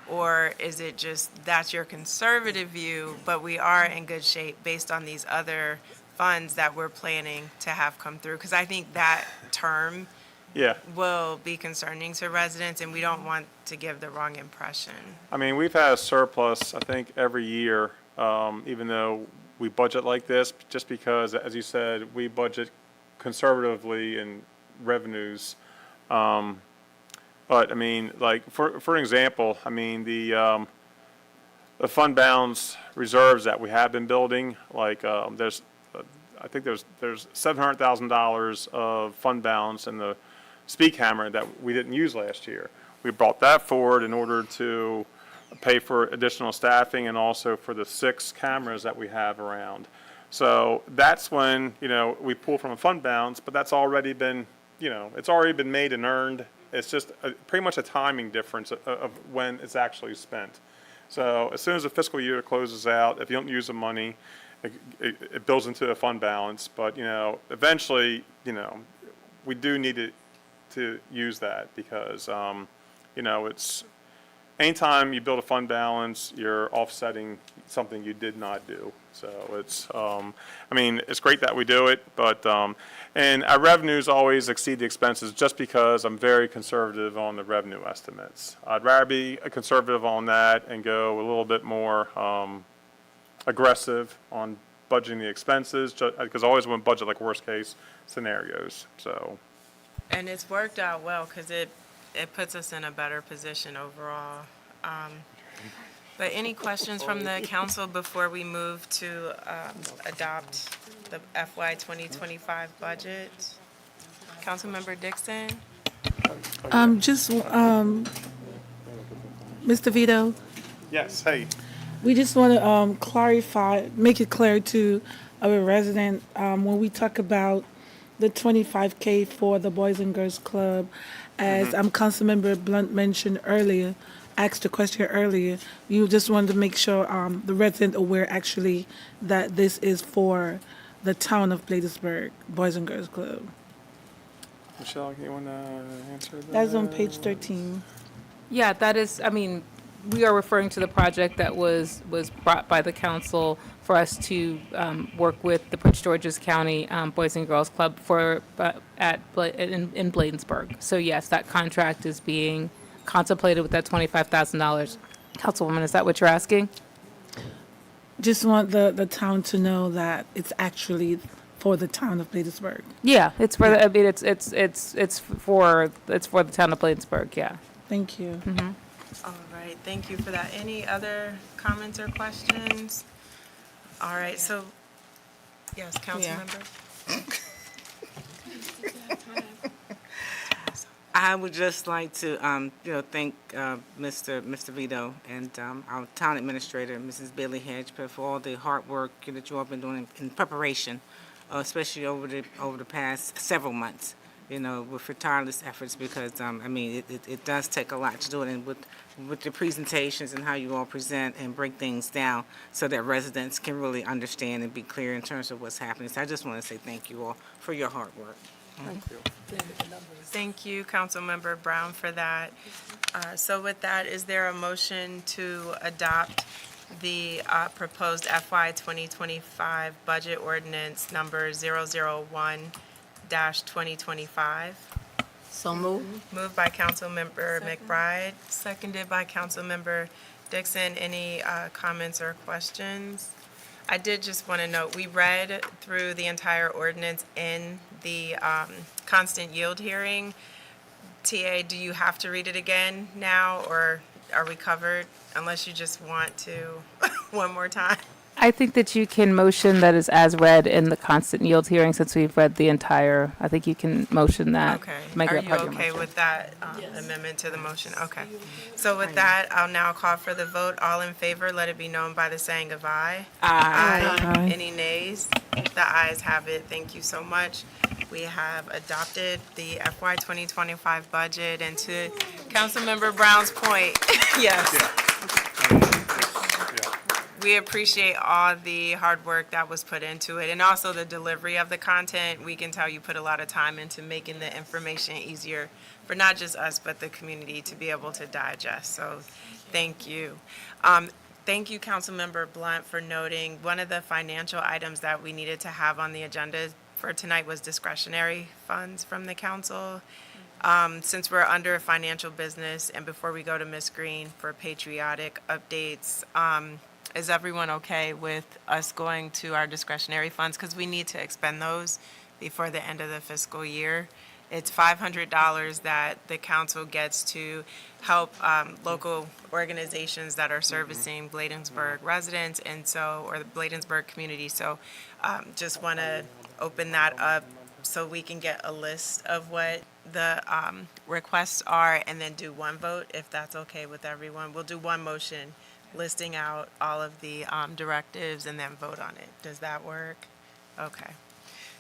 Or is it just that's your conservative view, but we are in good shape based on these other funds that we're planning to have come through? Because I think that term Yeah. will be concerning to residents, and we don't want to give the wrong impression. I mean, we've had a surplus, I think, every year, even though we budget like this, just because, as you said, we budget conservatively in revenues. But, I mean, like, for an example, I mean, the fund balance reserves that we have been building, like, I think there's $700,000 of fund balance in the speed camera that we didn't use last year. We brought that forward in order to pay for additional staffing and also for the 6 cameras that we have around. So that's when, we pull from a fund balance, but that's already been, it's already been made and earned. It's just pretty much a timing difference of when it's actually spent. So as soon as the fiscal year closes out, if you don't use the money, it builds into a fund balance. But, eventually, we do need to use that because, it's anytime you build a fund balance, you're offsetting something you did not do. So it's, it's great that we do it, but, and our revenues always exceed the expenses just because I'm very conservative on the revenue estimates. I'd rather be conservative on that and go a little bit more aggressive on budgeting the expenses, because I always want to budget like worst case scenarios, so. And it's worked out well because it puts us in a better position overall. But any questions from the council before we move to adopt the FY 2025 budget? Councilmember Dixon? Mr. Vito, Yes, hey. we just want to clarify, make it clear to our resident, when we talk about the 25K for the Boys and Girls Club, as Councilmember Blunt mentioned earlier, asked a question earlier, you just wanted to make sure the resident aware actually that this is for the town of Bladensburg Boys and Girls Club. Michelle, you want to answer that? That's on page 13. Yeah, that is, we are referring to the project that was brought by the council for us to work with the Prince George's County Boys and Girls Club in Bladensburg. So yes, that contract is being contemplated with that $25,000. Councilwoman, is that what you're asking? Just want the town to know that it's actually for the town of Bladensburg. Yeah, it's for it's for the town of Bladensburg. Yeah. Thank you. All right, thank you for that. Any other comments or questions? All right, so, yes, Councilmember? I would just like to, thank Mr. Vito and our town administrator, Mrs. Bailey Hedgepeth, for all the hard work that you all been doing in preparation, especially over the past several months. With your tireless efforts, because it does take a lot to do it, and with the presentations and how you all present and break things down, so that residents can really understand and be clear in terms of what's happening. So I just want to say thank you all for your hard work. Thank you, Councilmember Brown, for that. So with that, is there a motion to adopt the proposed FY 2025 budget ordinance number 001-2025? So moved. Moved by Councilmember McBride, seconded by Councilmember Dixon. Any comments or questions? I did just want to note, we read through the entire ordinance in the constant yield hearing. TA, do you have to read it again now, or are we covered? Unless you just want to one more time. I think that you can motion that is as read in the constant yield hearing, since we've read the entire, I think you can motion that. Okay. Make Are it you part of your okay motion. with that amendment to the motion? Okay. So with that, I'll now call for the vote. All in favor, let it be known by the saying of aye. Aye. Aye. Any nays? The ayes have it. Thank you so much. We have adopted the FY 2025 budget, and to Councilmember Brown's point, yes. We appreciate all the hard work that was put into it, and also the delivery of the content. We can tell you put a lot of time into making the information easier for not just us, but the community to be able to digest. So thank you. Thank you, Councilmember Blunt, for noting one of the financial items that we needed to have on the agenda for tonight was discretionary funds from the council. Since we're under financial business, and before we go to Ms. Green for patriotic updates, is everyone okay with us going to our discretionary funds? Because we need to expend those before the end of the fiscal year. It's $500 that the council gets to help local organizations that are servicing Bladensburg residents, and so, or the Bladensburg community. So just want to open that up so we can get a list of what the requests are, and then do one vote, if that's okay with everyone. We'll do one motion listing out all of the directives and then vote on it. Does that work? Okay.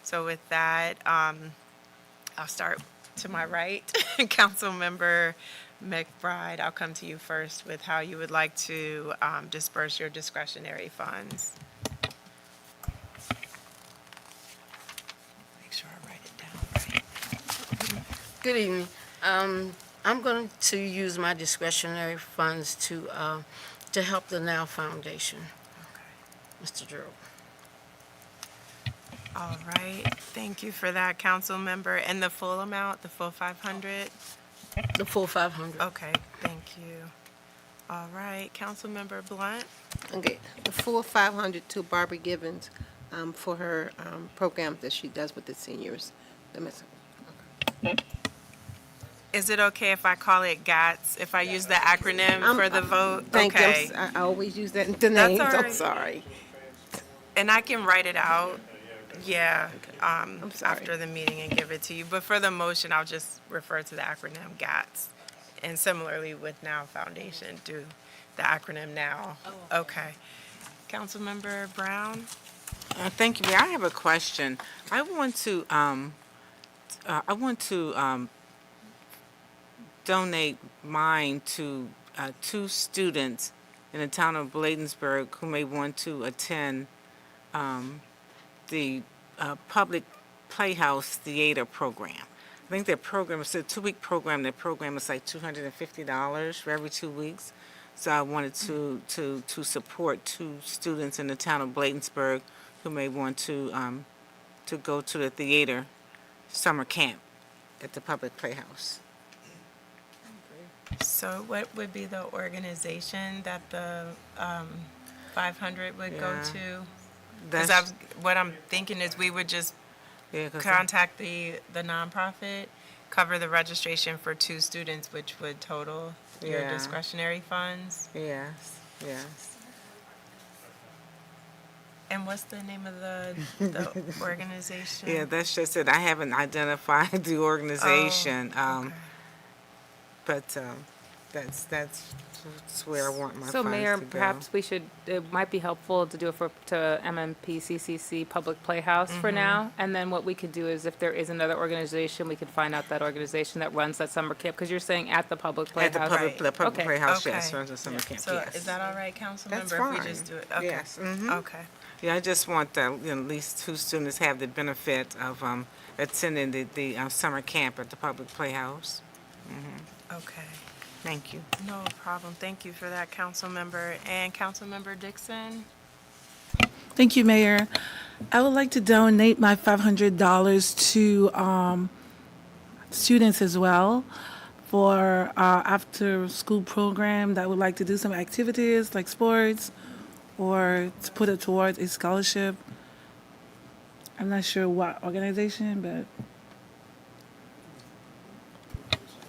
So with that, I'll start to my right. Councilmember McBride, I'll come to you first with how you would like to disperse your discretionary funds. Make sure I write it down right. Good evening. I'm going to use my discretionary funds to help the Now Foundation. Mr. Drew. All right, thank you for that, council member. And the full amount, the full 500? The full 500. Okay, thank you. All right, council member Blunt? Okay, the full 500 to Barbara Givens for her program that she does with the seniors. Is it okay if I call it GATS, if I use the acronym for the vote? Thank Okay. you. I always use that in the That's names. all I'm right. sorry. And I can write it out, yeah, sorry. after the meeting and give it to you. But for the motion, I'll just refer to the acronym GATS. And similarly with Now Foundation, do the acronym NOW. Okay. Councilmember Brown? Thank you, Mayor. I have a question. I want to donate mine to two students in the town of Bladensburg who may want to attend the public playhouse theater program. I think their program is a 2-week program. Their program is like $250 for every 2 weeks. So I wanted to support two students in the town of Bladensburg who may want to go to the theater summer camp at the public playhouse. So what would be the organization that the 500 would go Yeah. to? Because what I'm thinking is we would just Yeah, 'cause contact the nonprofit, cover the registration for two students, which would total your Yeah. discretionary funds. yes. And what's the name of the organization? Yeah, that's just it. I haven't identified the organization, Okay. but that's where I want my So funds Mayor, to go. perhaps it might be helpful to do it to MMPCCC Public Playhouse for now. And then what we could do is if there is another organization, we could find out that organization that runs that summer camp, because you're saying at the public At playhouse. the public, Right. the public Okay. playhouse, Okay. yes, runs a summer camp, So yes. is that all right, council That's member, if we fine. just do it? Okay. Yes, mhm. Okay. Yeah, I just want that, at least two students have the benefit of attending the summer camp at the public playhouse. Okay. Thank you. No problem. Thank you for that, council member. And council member Dixon? Thank you, Mayor. I would like to donate my $500 to students as well for after-school program that would like to do some activities like sports or to put it towards a scholarship. I'm not sure what organization, but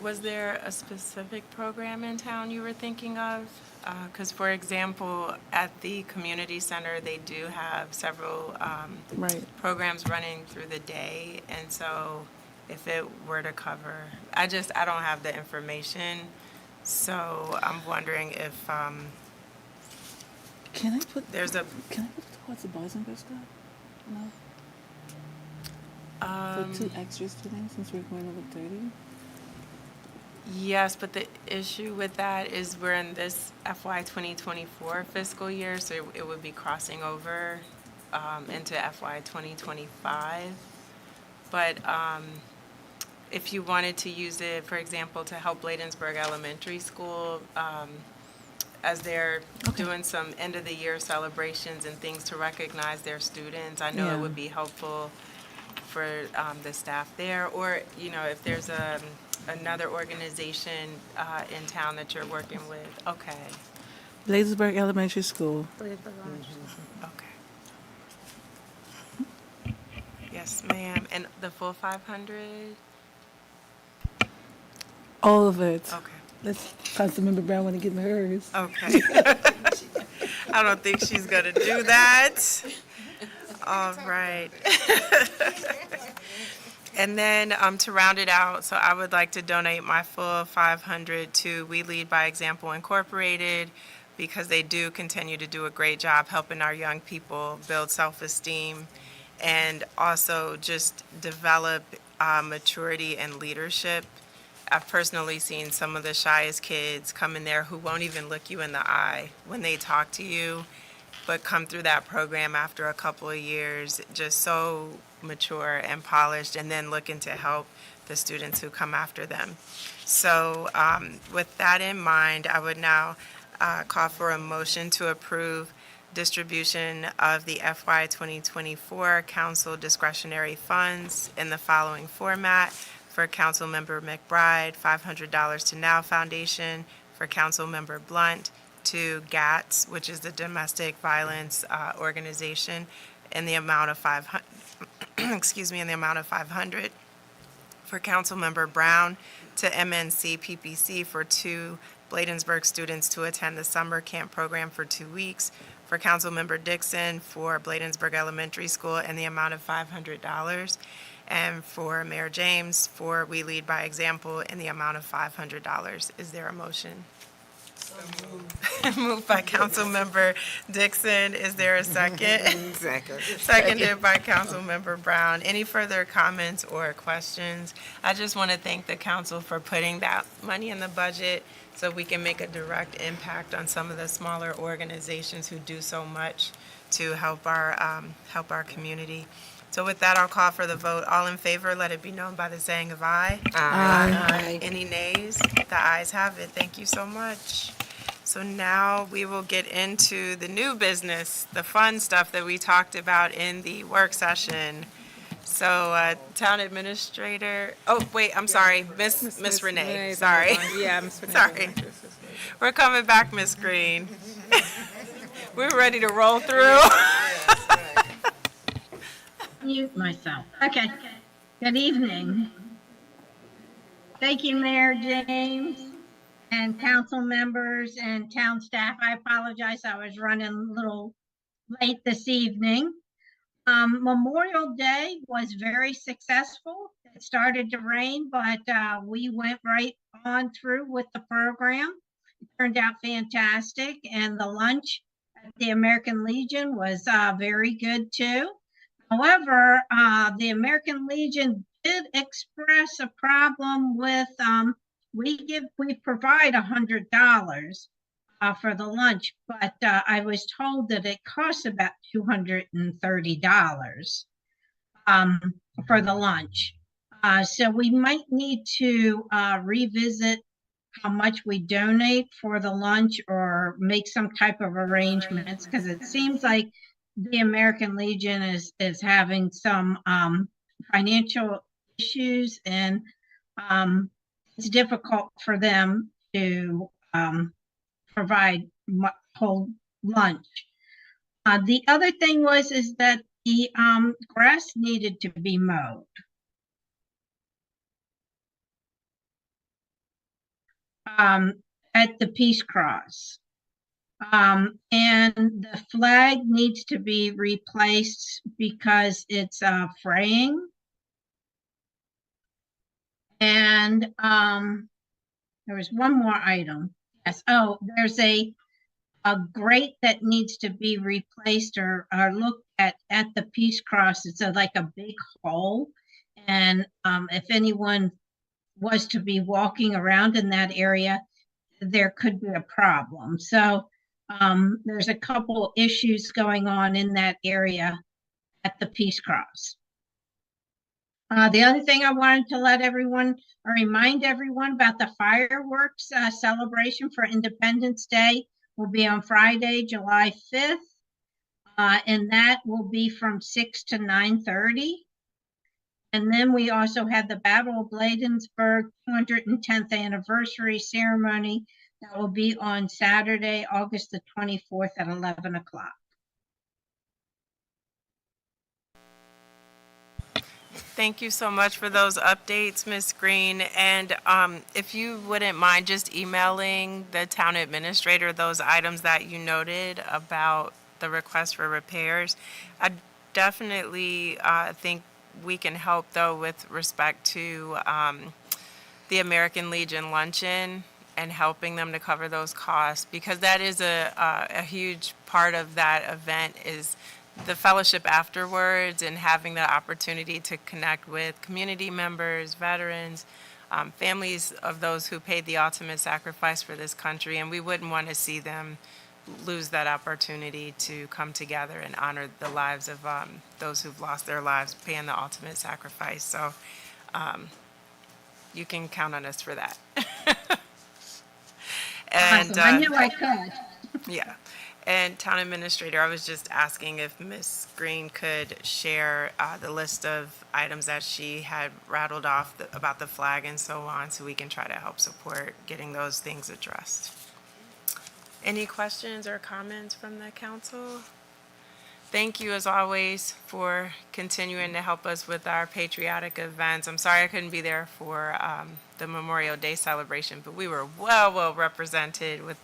Was there a specific program in town you were thinking of? Because, for example, at the community center, they do have several Right. programs running through the day. And so if it were to cover, I don't have the information. So I'm wondering if Can I put there's a, Can I put it towards the Bladensburg stuff? No. For 2 extra students since we're going over 30. yes, but the issue with that is we're in this FY 2024 fiscal year, so it would be crossing over into FY 2025. But if you wanted to use it, for example, to help Bladensburg Elementary School, as they're doing some end-of-the-year celebrations and things to recognize their students, I know Yeah. it would be helpful for the staff there, or, if there's another organization in town that you're working with. Okay, Bladensburg Elementary School. okay. Yes, ma'am. And the full 500? All of it. Okay. Let's Councilmember Brown want to give me hers. Okay. I don't think she's gonna do that. All right. And then to round it out, so I would like to donate my full 500 to We Lead by Example Incorporated, because they do continue to do a great job helping our young people build self-esteem and also just develop maturity and leadership. I've personally seen some of the shyest kids come in there who won't even look you in the eye when they talk to you, but come through that program after a couple of years, just so mature and polished, and then looking to help the students who come after them. So with that in mind, I would now call for a motion to approve distribution of the FY 2024 council discretionary funds in the following format. For Councilmember McBride, $500 to Now Foundation. For Councilmember Blunt, to GATS, which is the Domestic Violence Organization, in the amount of 500. Excuse me, in the amount of 500. For Councilmember Brown, to MNC PPC for 2 Bladensburg students to attend the summer camp program for 2 weeks. For Councilmember Dixon, for Bladensburg Elementary School, in the amount of $500. And for Mayor James, for We Lead by Example, in the amount of $500. Is there a motion? Moved by Councilmember Dixon. Is there a second? Second. Seconded by Councilmember Brown. Any further comments or questions? I just want to thank the council for putting that money in the budget so we can make a direct impact on some of the smaller organizations who do so much to help our community. So with that, I'll call for the vote. All in favor, let it be known by the saying of aye. Aye. Any nays? The ayes have it. Thank you so much. So now we will get into the new business, the fun stuff that we talked about in the work session. So, Town Administrator, oh, wait, I'm sorry, Miss Renee, sorry. Yeah, Miss Renee. Sorry. We're coming back, Miss Green. We're ready to roll through. Mute myself. Okay. Good evening. Thank you, Mayor James and council members and town staff. I apologize. I was running a little late this evening. Memorial Day was very successful. It started to rain, but we went right on through with the program. It turned out fantastic. And the lunch at the American Legion was very good too. However, the American Legion did express a problem with, we provide $100 for the lunch, but I was told that it costs about $230 for the lunch. So we might need to revisit how much we donate for the lunch or make some type of arrangements, because it seems like the American Legion is having some financial issues, and it's difficult for them to provide whole lunch. The other thing is that the grass needed to be mowed. at the Peace Cross. And the flag needs to be replaced because it's fraying. And there was one more item. Yes. Oh, there's a grate that needs to be replaced or looked at the Peace Cross. It's like a big hole. And if anyone was to be walking around in that area, there could be a problem. So there's a couple issues going on in that area at the Peace Cross. The other thing I wanted to let everyone, or remind everyone about the fireworks celebration for Independence Day will be on Friday, July 5th. And that will be from 6 to 9:30. And then we also had the Battle of Bladensburg 210th anniversary ceremony that will be on Saturday, August the 24th at 11 o'clock. Thank you so much for those updates, Ms. Green. And if you wouldn't mind just emailing the town administrator those items that you noted about the request for repairs. I definitely think we can help, though, with respect to the American Legion luncheon and helping them to cover those costs, because that is a huge part of that event is the fellowship afterwards and having the opportunity to connect with community members, veterans, families of those who paid the ultimate sacrifice for this country. And we wouldn't want to see them lose that opportunity to come together and honor the lives of those who've lost their lives paying the ultimate sacrifice. So you can count on us for that. And Awesome. I knew I could. yeah. And Town Administrator, I was just asking if Ms. Green could share the list of items that she had rattled off about the flag and so on, so we can try to help support getting those things addressed. Any questions or comments from the council? Thank you, as always, for continuing to help us with our patriotic events. I'm sorry I couldn't be there for the Memorial Day celebration, but we were well represented with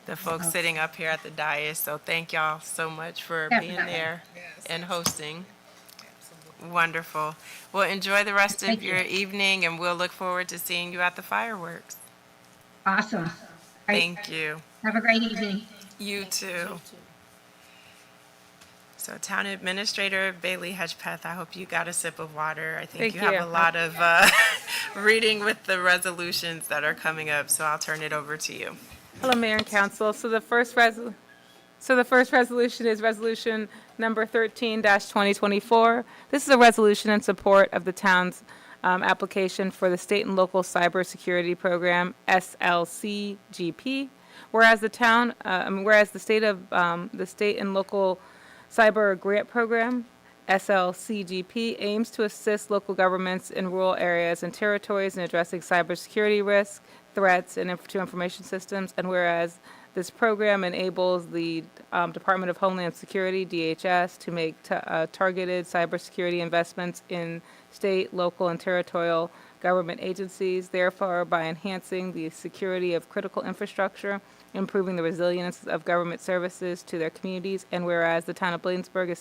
the folks sitting up here at the dais. So thank y'all so much for being there and hosting. Wonderful. Well, enjoy the rest of your evening, and we'll look forward to seeing you at the fireworks. Awesome. Thank you. Have a great evening. You too. So Town Administrator Bailey Hedgepeth, I hope you got a sip of water. I think Thank you have you. a lot of reading with the resolutions that are coming up, so I'll turn it over to you. Hello, Mayor and Council. So the first resolution is Resolution Number 13-2024. This is a resolution in support of the town's application for the State and Local Cybersecurity Program, SLCGP. Whereas the State and Local Cyber Grant Program, SLCGP, aims to assist local governments in rural areas and territories in addressing cybersecurity risks, threats, and to information systems. And whereas this program enables the Department of Homeland Security, DHS, to make targeted cybersecurity investments in state, local, and territorial government agencies, therefore by enhancing the security of critical infrastructure, improving the resilience of government services to their communities. And whereas the town of Bladensburg is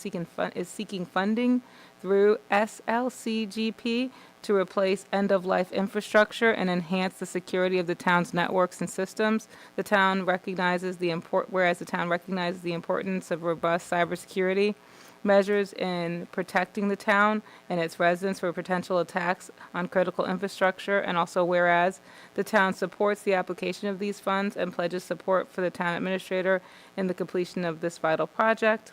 seeking funding through SLCGP to replace end-of-life infrastructure and enhance the security of the town's networks and systems, the town recognizes the importance of robust cybersecurity measures in protecting the town and its residents for potential attacks on critical infrastructure. And also whereas the town supports the application of these funds and pledges support for the town administrator in the completion of this vital project.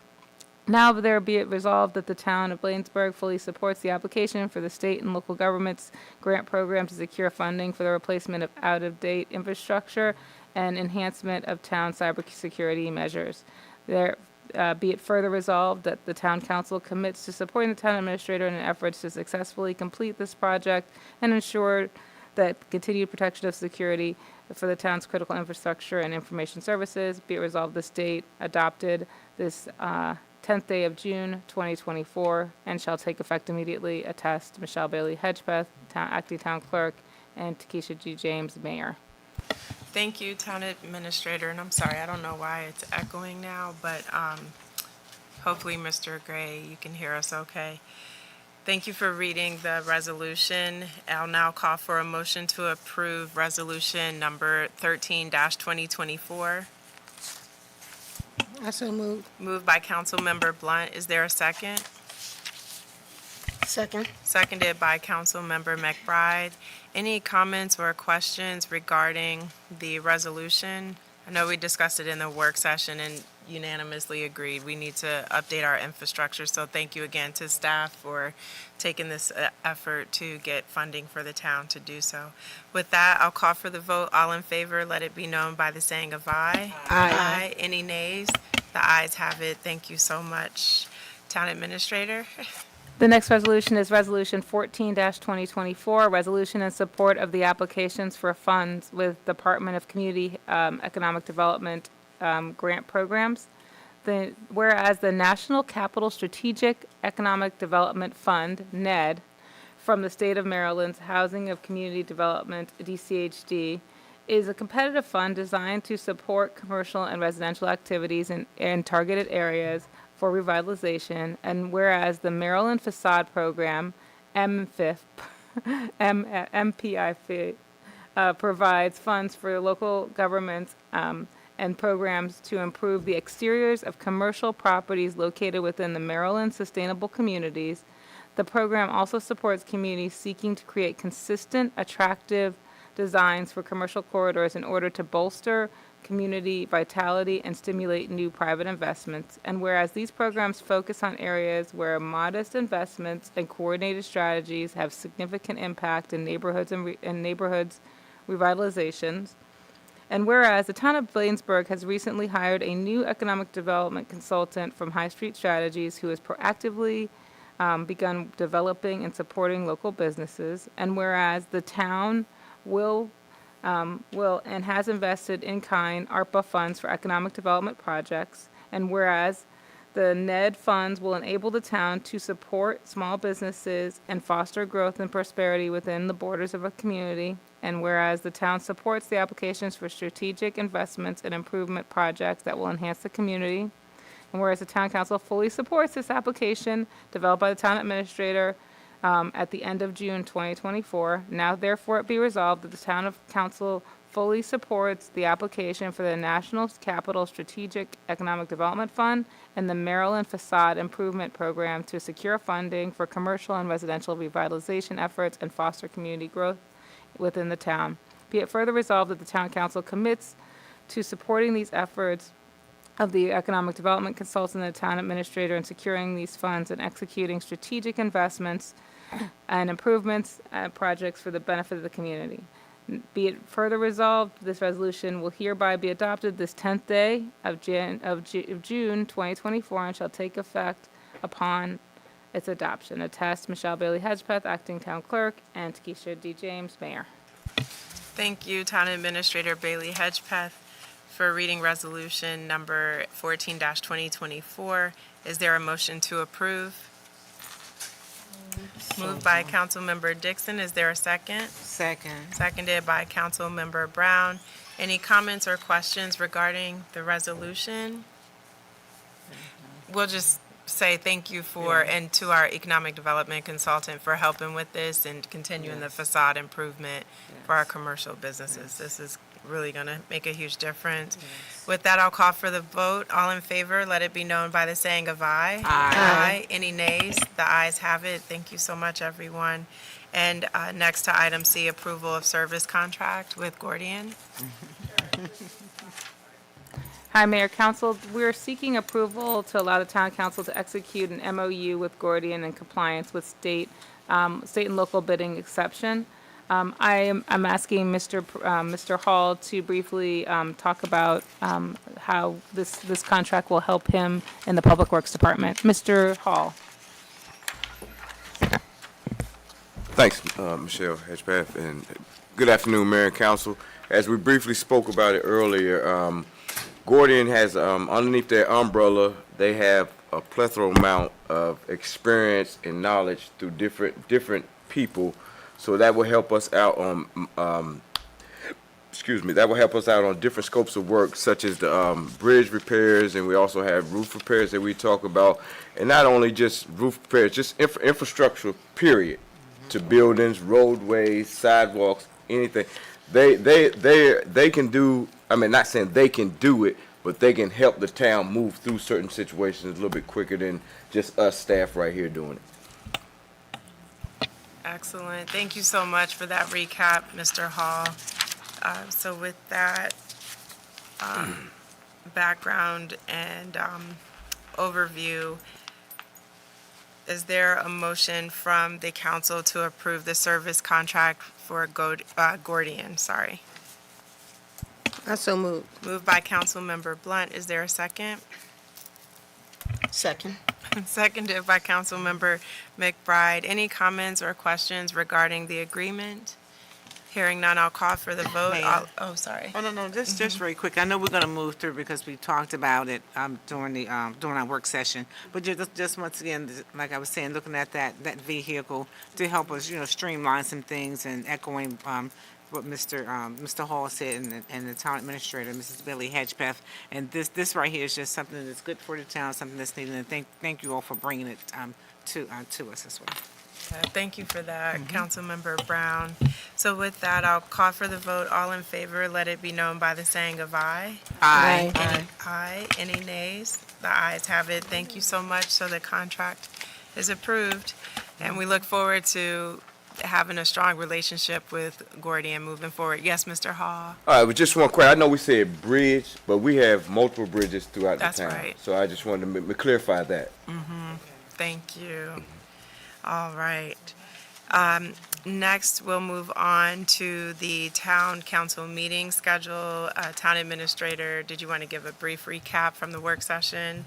Now there be it resolved that the town of Bladensburg fully supports the application for the state and local government's grant program to secure funding for the replacement of out-of-date infrastructure and enhancement of town cybersecurity measures. There be it further resolved that the town council commits to supporting the town administrator in efforts to successfully complete this project and ensure that continued protection of security for the town's critical infrastructure and information services. Be it resolved this date adopted this 10th day of June 2024 and shall take effect immediately. Attest Michelle Bailey Hedgepeth, acting town clerk, and Takesha G. James, mayor. Thank you, Town Administrator, and I'm sorry, I don't know why it's echoing now, but hopefully, Mr. Gray, you can hear us okay. Thank you for reading the resolution. I'll now call for a motion to approve Resolution Number 13-2024. I so moved. Moved by Councilmember Blunt. Is there a second? Second. Seconded by Councilmember McBride. Any comments or questions regarding the resolution? I know we discussed it in the work session and unanimously agreed we need to update our infrastructure. So thank you again to staff for taking this effort to get funding for the town to do so. With that, I'll call for the vote. All in favor, let it be known by the saying of aye. Aye. Any nays? The ayes have it. Thank you so much. Town Administrator? The next resolution is Resolution 14-2024, resolution in support of the applications for funds with Department of Community Economic Development grant programs. Whereas the National Capital Strategic Economic Development Fund, NED, from the state of Maryland's Housing of Community Development, DCHD, is a competitive fund designed to support commercial and residential activities in targeted areas for revitalization, and whereas the Maryland Facade Program, MPIF, provides funds for local governments and programs to improve the exteriors of commercial properties located within the Maryland Sustainable Communities. The program also supports communities seeking to create consistent, attractive designs for commercial corridors in order to bolster community vitality and stimulate new private investments. And whereas these programs focus on areas where modest investments and coordinated strategies have significant impact in neighborhoods revitalizations. And whereas the town of Bladensburg has recently hired a new economic development consultant from High Street Strategies who has proactively begun developing and supporting local businesses. And whereas the town will and has invested in kind ARPA funds for economic development projects, and whereas the NED funds will enable the town to support small businesses and foster growth and prosperity within the borders of a community, and whereas the town supports the applications for strategic investments and improvement projects that will enhance the community, and whereas the town council fully supports this application developed by the town administrator at the end of June 2024. Now therefore it be resolved that the town of council fully supports the application for the National Capital Strategic Economic Development Fund and the Maryland Facade Improvement Program to secure funding for commercial and residential revitalization efforts and foster community growth within the town. Be it further resolved that the town council commits to supporting these efforts of the economic development consultant and the town administrator in securing these funds and executing strategic investments and improvements projects for the benefit of the community. Be it further resolved, this resolution will hereby be adopted this 10th day of June 2024 and shall take effect upon its adoption. Attest, Michelle Bailey Hedgepeth, Acting Town Clerk, and Takesha D. James, Mayor. Thank you, Town Administrator Bailey Hedgepeth, for reading Resolution Number 14-2024. Is there a motion to approve? Moved by Councilmember Dixon. Is there a second? Second. Seconded by Councilmember Brown. Any comments or questions regarding the resolution? We'll just say thank you and to our economic development consultant for helping with this and continuing the facade improvement for our commercial businesses. This is really going to make a huge difference. With that, I'll call for the vote. All in favor, let it be known by the saying of aye. Aye. Any nays? The ayes have it. Thank you so much, everyone. And next to item C, approval of service contract with Gordian. Hi, Mayor, Council. We're seeking approval to allow the Town Council to execute an MOU with Gordian in compliance with state and local bidding exception. I'm asking Mr. Hall to briefly talk about how this contract will help him in the Public Works Department. Mr. Hall. Thanks, Michelle Hedgepeth, and good afternoon, Mayor and Council. As we briefly spoke about it earlier, Gordian has, underneath their umbrella, they have a plethora amount of experience and knowledge through different people, so that will help us out on that will help us out on different scopes of work, such as the bridge repairs, and we also have roof repairs that we talk about, and not only just roof repairs, just infrastructure, period, to buildings, roadways, sidewalks, anything. They can do. I mean, not saying they can do it, but they can help the town move through certain situations a little bit quicker than just us staff right here doing it. Excellent. Thank you so much for that recap, Mr. Hall. So with that background and overview, is there a motion from the council to approve the service contract for Gordian? Sorry. I so moved. Moved by Councilmember Blunt. Is there a second? Second. Seconded by Councilmember McBride. Any comments or questions regarding the agreement? Hearing none, I'll call for the vote. Mayor. Oh, sorry. Oh, no, just very quick. I know we're gonna move through because we talked about it, during our work session. But just once again, like I was saying, looking at that vehicle to help us, streamline some things and echoing, what Mr. Hall said and the town administrator, Mrs. Billy Hedgepeth. And this right here is just something that's good for the town, something that's needed. And thank you all for bringing it, to us as well. Thank you for that, Councilmember Brown. So with that, I'll call for the vote. All in favor, let it be known by the saying of aye. Aye. Aye. Any nays? The ayes have it. Thank you so much. So the contract is approved. And we look forward to having a strong relationship with Gordian moving forward. Yes, Mr. Hall? All right, but just one question. I know we said bridge, but we have multiple bridges throughout That's the town. right. So I just wanted to clarify that. Thank you. All right. Next, we'll move on to the town council meeting schedule. Town administrator, did you want to give a brief recap from the work session?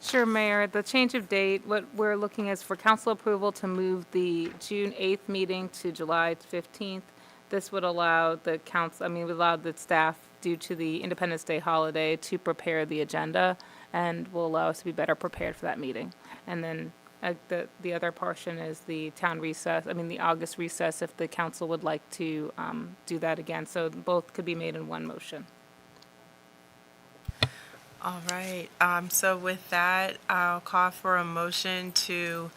Sure, Mayor. The change of date, what we're looking is for council approval to move the June 8th meeting to July 15th. This would allow the would allow the staff, due to the Independence Day holiday, to prepare the agenda and will allow us to be better prepared for that meeting. And then the other portion is the town recess, the August recess, if the council would like to do that again. So both could be made in one motion. All right. So with that, I'll call for a motion to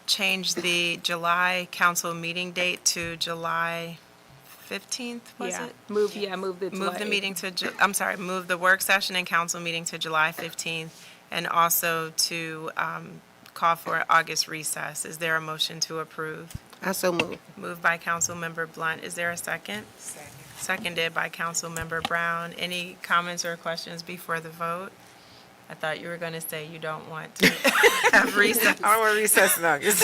change the July council meeting date to July 15th, was it? Move the Move the meeting to, move the work session and council meeting to July 15th, and also to call for an August recess. Is there a motion to approve? I so moved. Moved by Councilmember Blunt. Is there a second? Seconded by Councilmember Brown. Any comments or questions before the vote? I thought you were going to say you don't want to have recess. I don't want to recess in August.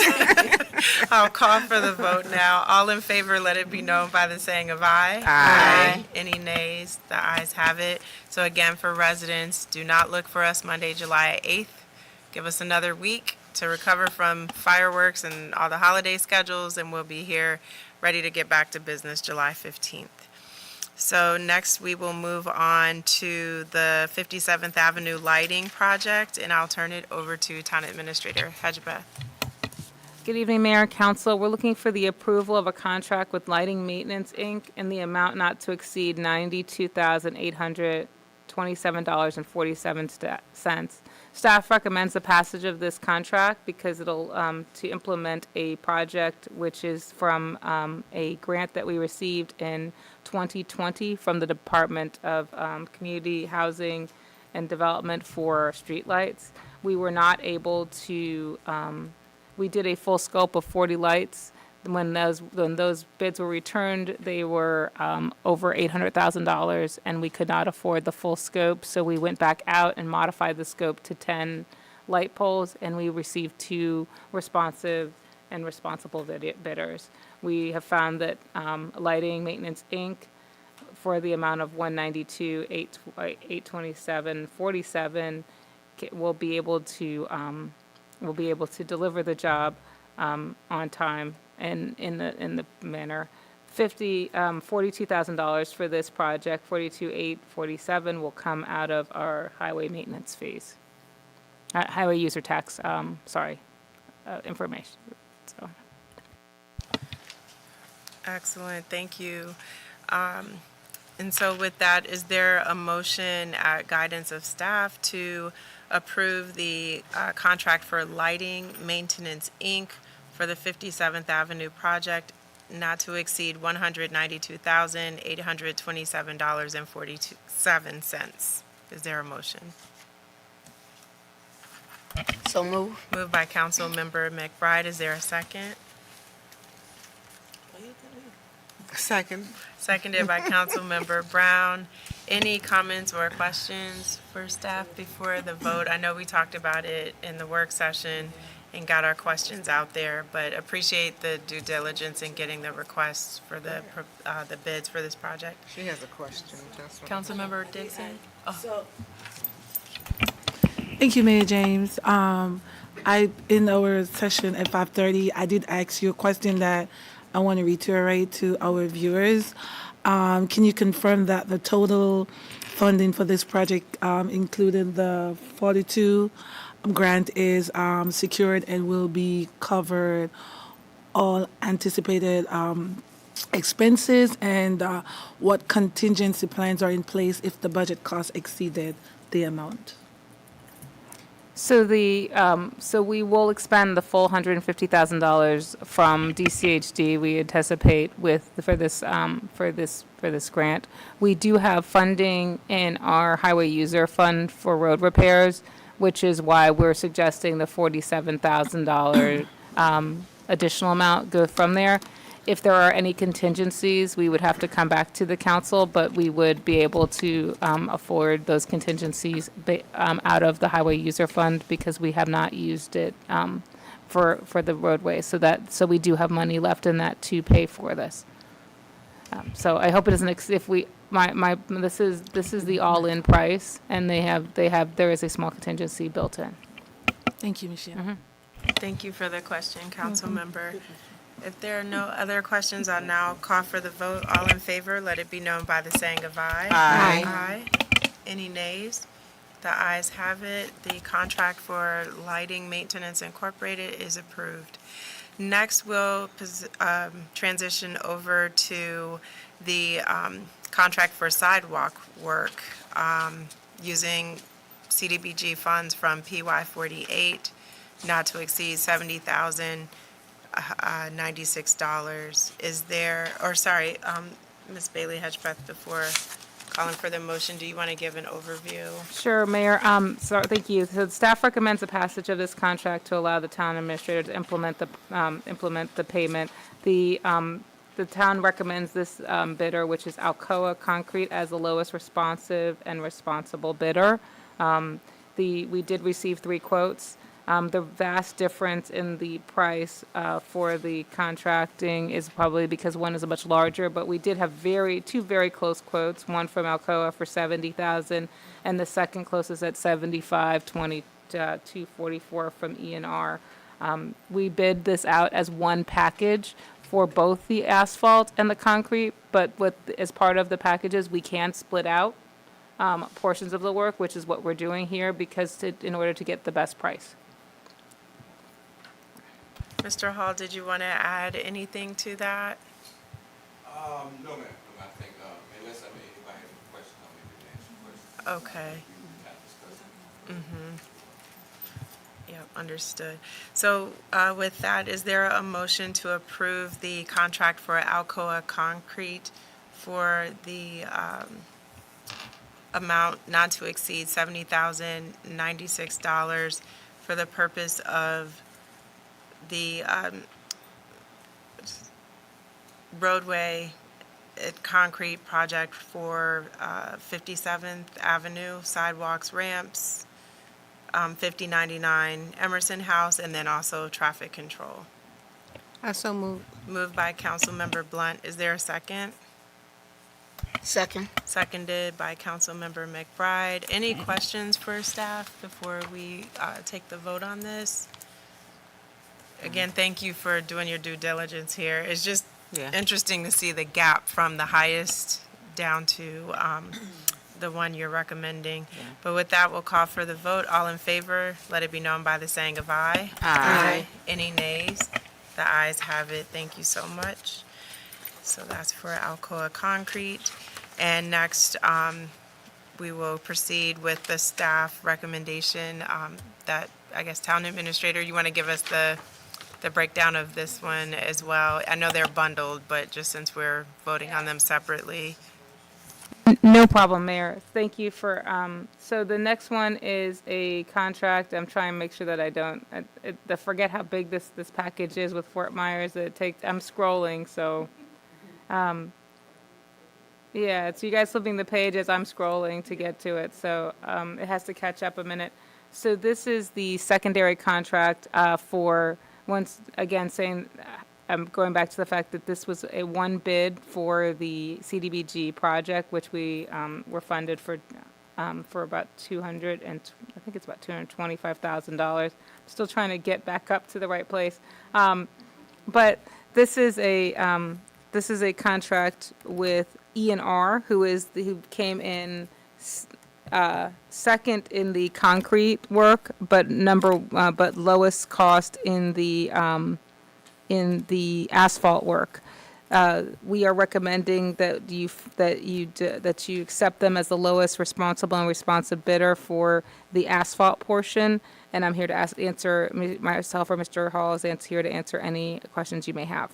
I'll call for the vote now. All in favor, let it be known by the saying of aye. Aye. Any nays? The ayes have it. So again, for residents, do not look for us Monday, July 8th. Give us another week to recover from fireworks and all the holiday schedules, and we'll be here ready to get back to business July 15th. So next, we will move on to the 57th Avenue lighting project, and I'll turn it over to Town Administrator Hedgepeth. Good evening, Mayor and Council. We're looking for the approval of a contract with Lighting Maintenance, Inc. in the amount not to exceed $92,827.47. Staff recommends the passage of this contract because it'll to implement a project which is from a grant that we received in 2020 from the Department of Community Housing and Development for streetlights. We were not able to, we did a full scope of 40 lights. When those bids were returned, they were over $800,000, and we could not afford the full scope. So we went back out and modified the scope to 10 light poles, and we received 2 responsive and responsible bidders. We have found that Lighting Maintenance, Inc., for the amount of $192,827.47, will be able to deliver the job on time and in the manner. $42,000 for this project. $42,847 will come out of our highway maintenance fees, highway user tax. Information. So. Excellent, thank you. And so with that, is there a motion at guidance of staff to approve the contract for Lighting Maintenance, Inc. for the 57th Avenue project not to exceed $192,827.47? Is there a motion? So move. Moved by Councilmember McBride. Is there a second? Second. Seconded by Councilmember Brown. Any comments or questions for staff before the vote? I know we talked about it in the work session and got our questions out there, but appreciate the due diligence in getting the requests for the bids for this project. She has a question. Councilmember Dixon? Thank you, Mayor James. In our session at 5:30, I did ask you a question that I want to reiterate to our viewers. Can you confirm that the total funding for this project, including the 42 grant, is secured and will be covered all anticipated expenses, and what contingency plans are in place if the budget costs exceeded the amount? So so we will expend the full $150,000 from DCHD. We anticipate for this grant. We do have funding in our highway user fund for road repairs, which is why we're suggesting the $47,000 additional amount go from there. If there are any contingencies, we would have to come back to the council, but we would be able to afford those contingencies out of the highway user fund because we have not used it for the roadway. So we do have money left in that to pay for this. So I hope it doesn't. This is the all-in price, and there is a small contingency built in. Thank you, Michelle. Mm-hmm. Thank you for the question, Councilmember. If there are no other questions, I'll now call for the vote. All in favor, let it be known by the saying of aye. Aye. Aye. Any nays? The ayes have it. The contract for Lighting Maintenance Incorporated is approved. Next, we'll transition over to the contract for sidewalk work using CDBG funds from PY 48, not to exceed $70,096. Is there, Ms. Bailey Hedgepeth, before calling for the motion, do you want to give an overview? Sure, Mayor. Thank you. So the staff recommends the passage of this contract to allow the town administrator to implement the payment. The town recommends this bidder, which is Alcoa Concrete, as the lowest responsive and responsible bidder. We did receive 3 quotes. The vast difference in the price for the contracting is probably because one is a much larger, but we did have 2 very close quotes, one from Alcoa for $70,000 and the second closest at $75,244 from E&R. We bid this out as one package for both the asphalt and the concrete, but as part of the packages, we can split out portions of the work, which is what we're doing here in order to get the best price. Mr. Hall, did you want to add anything to that? No, ma'am. I think, unless anybody has any questions, I'll maybe answer questions. Okay. Yep, understood. So with that, is there a motion to approve the contract for Alcoa Concrete for the amount not to exceed $70,096 for the purpose of the roadway concrete project for 57th Avenue, sidewalks, ramps, 5099 Emerson House, and then also traffic control? I so move. Moved by Councilmember Blunt. Is there a second? Second. Seconded by Councilmember McBride. Any questions for staff before we take the vote on this? Again, thank you for doing your due diligence here. It's just interesting to see the gap from the highest down to the one you're recommending. But with that, we'll call for the vote. All in favor, let it be known by the saying of aye. Aye. Any nays? The ayes have it. Thank you so much. So that's for Alcoa Concrete. And next, we will proceed with the staff recommendation that, I guess, Town Administrator, you want to give us the breakdown of this one as well? I know they're bundled, but just since we're voting on them separately. No problem, Mayor. Thank you for, so the next one is a contract. I'm trying to make sure that I don't, I forget how big this package is with Fort Myers. I'm scrolling, so, yeah, so you guys flipping the page as I'm scrolling to get to it, so it has to catch up a minute. So this is the secondary contract for, once again, saying, I'm going back to the fact that this was a one bid for the CDBG project, which we were funded for about I think it's about $225,000. Still trying to get back up to the right place. But this is a contract with E&R, who came in second in the concrete work, but lowest cost in the asphalt work. We are recommending that you accept them as the lowest responsible and responsive bidder for the asphalt portion. And I'm here to answer, myself or Mr. Hall is here to answer any questions you may have.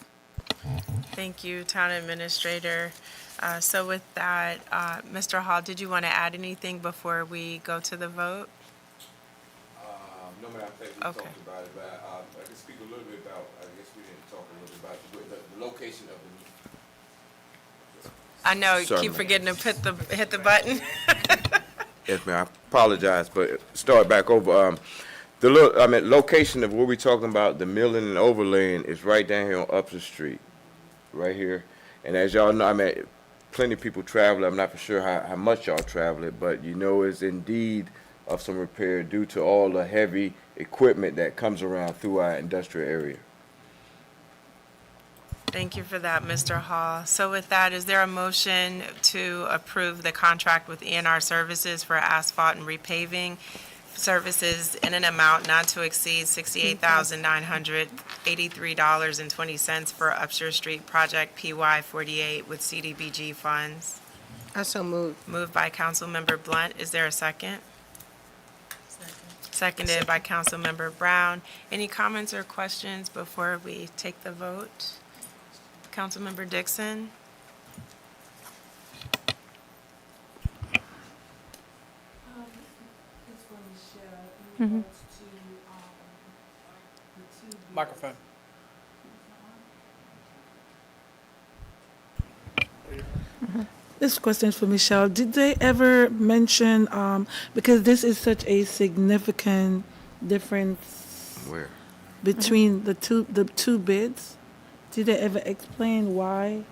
Thank you, Town Administrator. So with that, Mr. Hall, did you want to add anything before we go to the vote? No, ma'am, I think we Okay. talked about it, but I can speak a little bit about, I guess we didn't talk a little bit about the location of the. I know, you Sorry, keep ma'am. forgetting to hit the button. Yes, ma'am, I apologize, but start back over. Location of where we talking about, the milling and overlaying is right down here on Upper Street, right here. And as y'all know, plenty of people travel. I'm not for sure how much y'all travel it, but you know it's indeed of some repair due to all the heavy equipment that comes around through our industrial area. Thank you for that, Mr. Hall. So with that, is there a motion to approve the contract with E&R Services for asphalt and repaving services in an amount not to exceed $68,983.20 for Upshur Street Project PY 48 with CDBG funds? Also moved. Moved by Councilmember Blunt. Is there a second? Seconded by Councilmember Brown. Any comments or questions before we take the vote? Councilmember Dixon? Microphone. This question is for Michelle. Did they ever mention, because this is such a significant difference Where? between the two bids, did they ever explain why?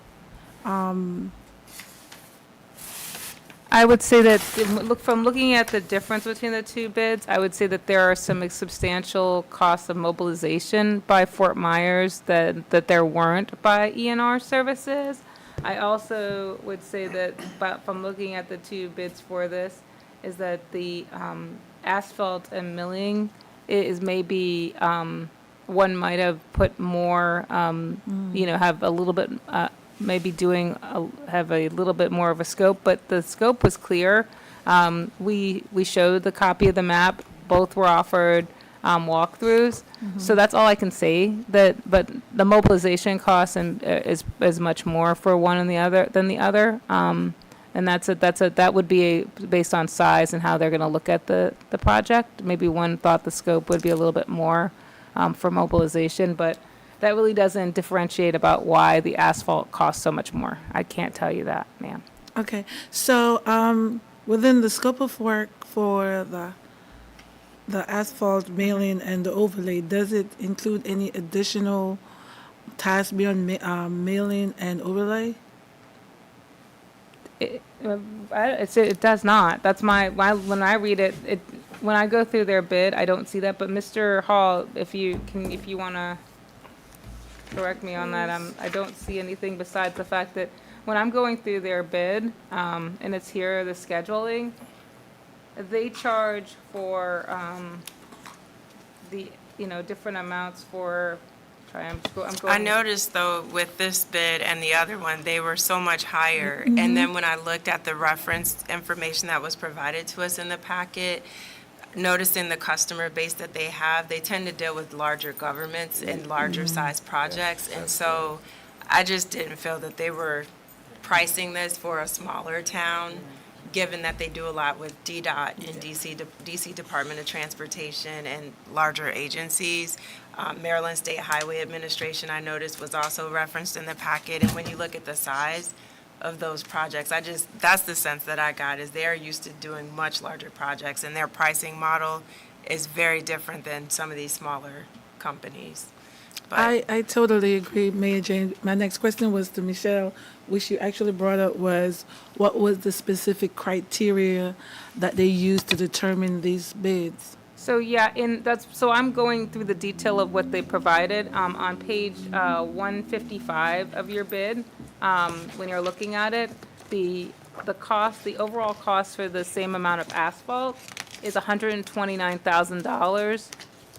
I would say that, from looking at the difference between the two bids, I would say that there are some substantial costs of mobilization by Fort Myers that there weren't by E&R Services. I also would say that, from looking at the two bids for this, is that the asphalt and milling is maybe, one might have put more, have a little bit, maybe have a little bit more of a scope, but the scope was clear. We showed the copy of the map. Both were offered walkthroughs. So that's all I can say. But the mobilization cost is much more for one than the other. And that would be based on size and how they're going to look at the project. Maybe one thought the scope would be a little bit more for mobilization, but that really doesn't differentiate about why the asphalt costs so much more. I can't tell you that, ma'am. Okay, so within the scope of work for the asphalt mailing and the overlay, does it include any additional tasks beyond mailing and overlay? It does not. That's when I read it, when I go through their bid, I don't see that. But Mr. Hall, if you want to correct me on that, I don't see anything besides the fact that when I'm going through their bid, and it's here, the scheduling, they charge for the different amounts for Sorry, I'm going. I noticed though, with this bid and the other one, they were so much higher. And then when I looked at the reference information that was provided to us in the packet, noticing the customer base that they have, they tend to deal with larger governments and larger size projects. And so I just didn't feel that they were pricing this for a smaller town, given that they do a lot with DDOT and DC Department of Transportation and larger agencies. Maryland State Highway Administration, I noticed, was also referenced in the packet. And when you look at the size of those projects, that's the sense that I got, is they're used to doing much larger projects, and their pricing model is very different than some of these smaller companies. But I totally agree, Mayor James. My next question was to Michelle, which you actually brought up, was what was the specific criteria that they used to determine these bids? So yeah, so I'm going through the detail of what they provided on page 155 of your bid. When you're looking at it, the overall cost for the same amount of asphalt is $129,000.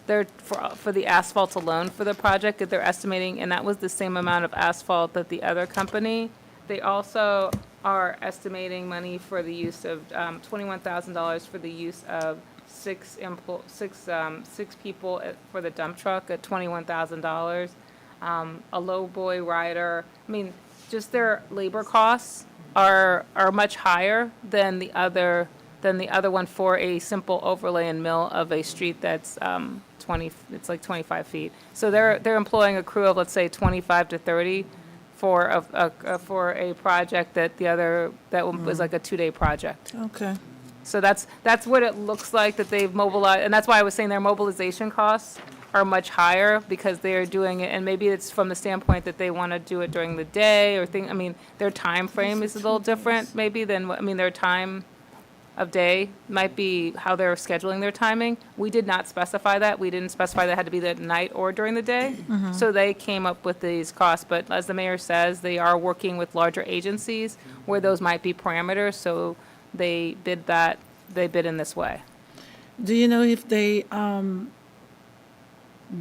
They're for the asphalt alone for the project that they're estimating, and that was the same amount of asphalt that the other company. They also are estimating money for the use of $21,000 for the use of six people for the dump truck at $21,000. A lowboy rider. I mean, just their labor costs are much higher than the other one for a simple overlay and mill of a street that's 25 feet. So they're employing a crew of, let's say, 25 to 30 for a project that was like a 2-day project. Okay. So that's what it looks like that they've mobilized, and that's why I was saying their mobilization costs are much higher, because they are doing it, and maybe it's from the standpoint that they want to do it during the day their time frame is a little different maybe than their time of day might be how they're scheduling their timing. We did not specify that. We didn't specify that it had to be at night or during the day. So they came up with these costs. But as the mayor says, they are working with larger agencies where those might be parameters. So they bid in this way. Do you know if they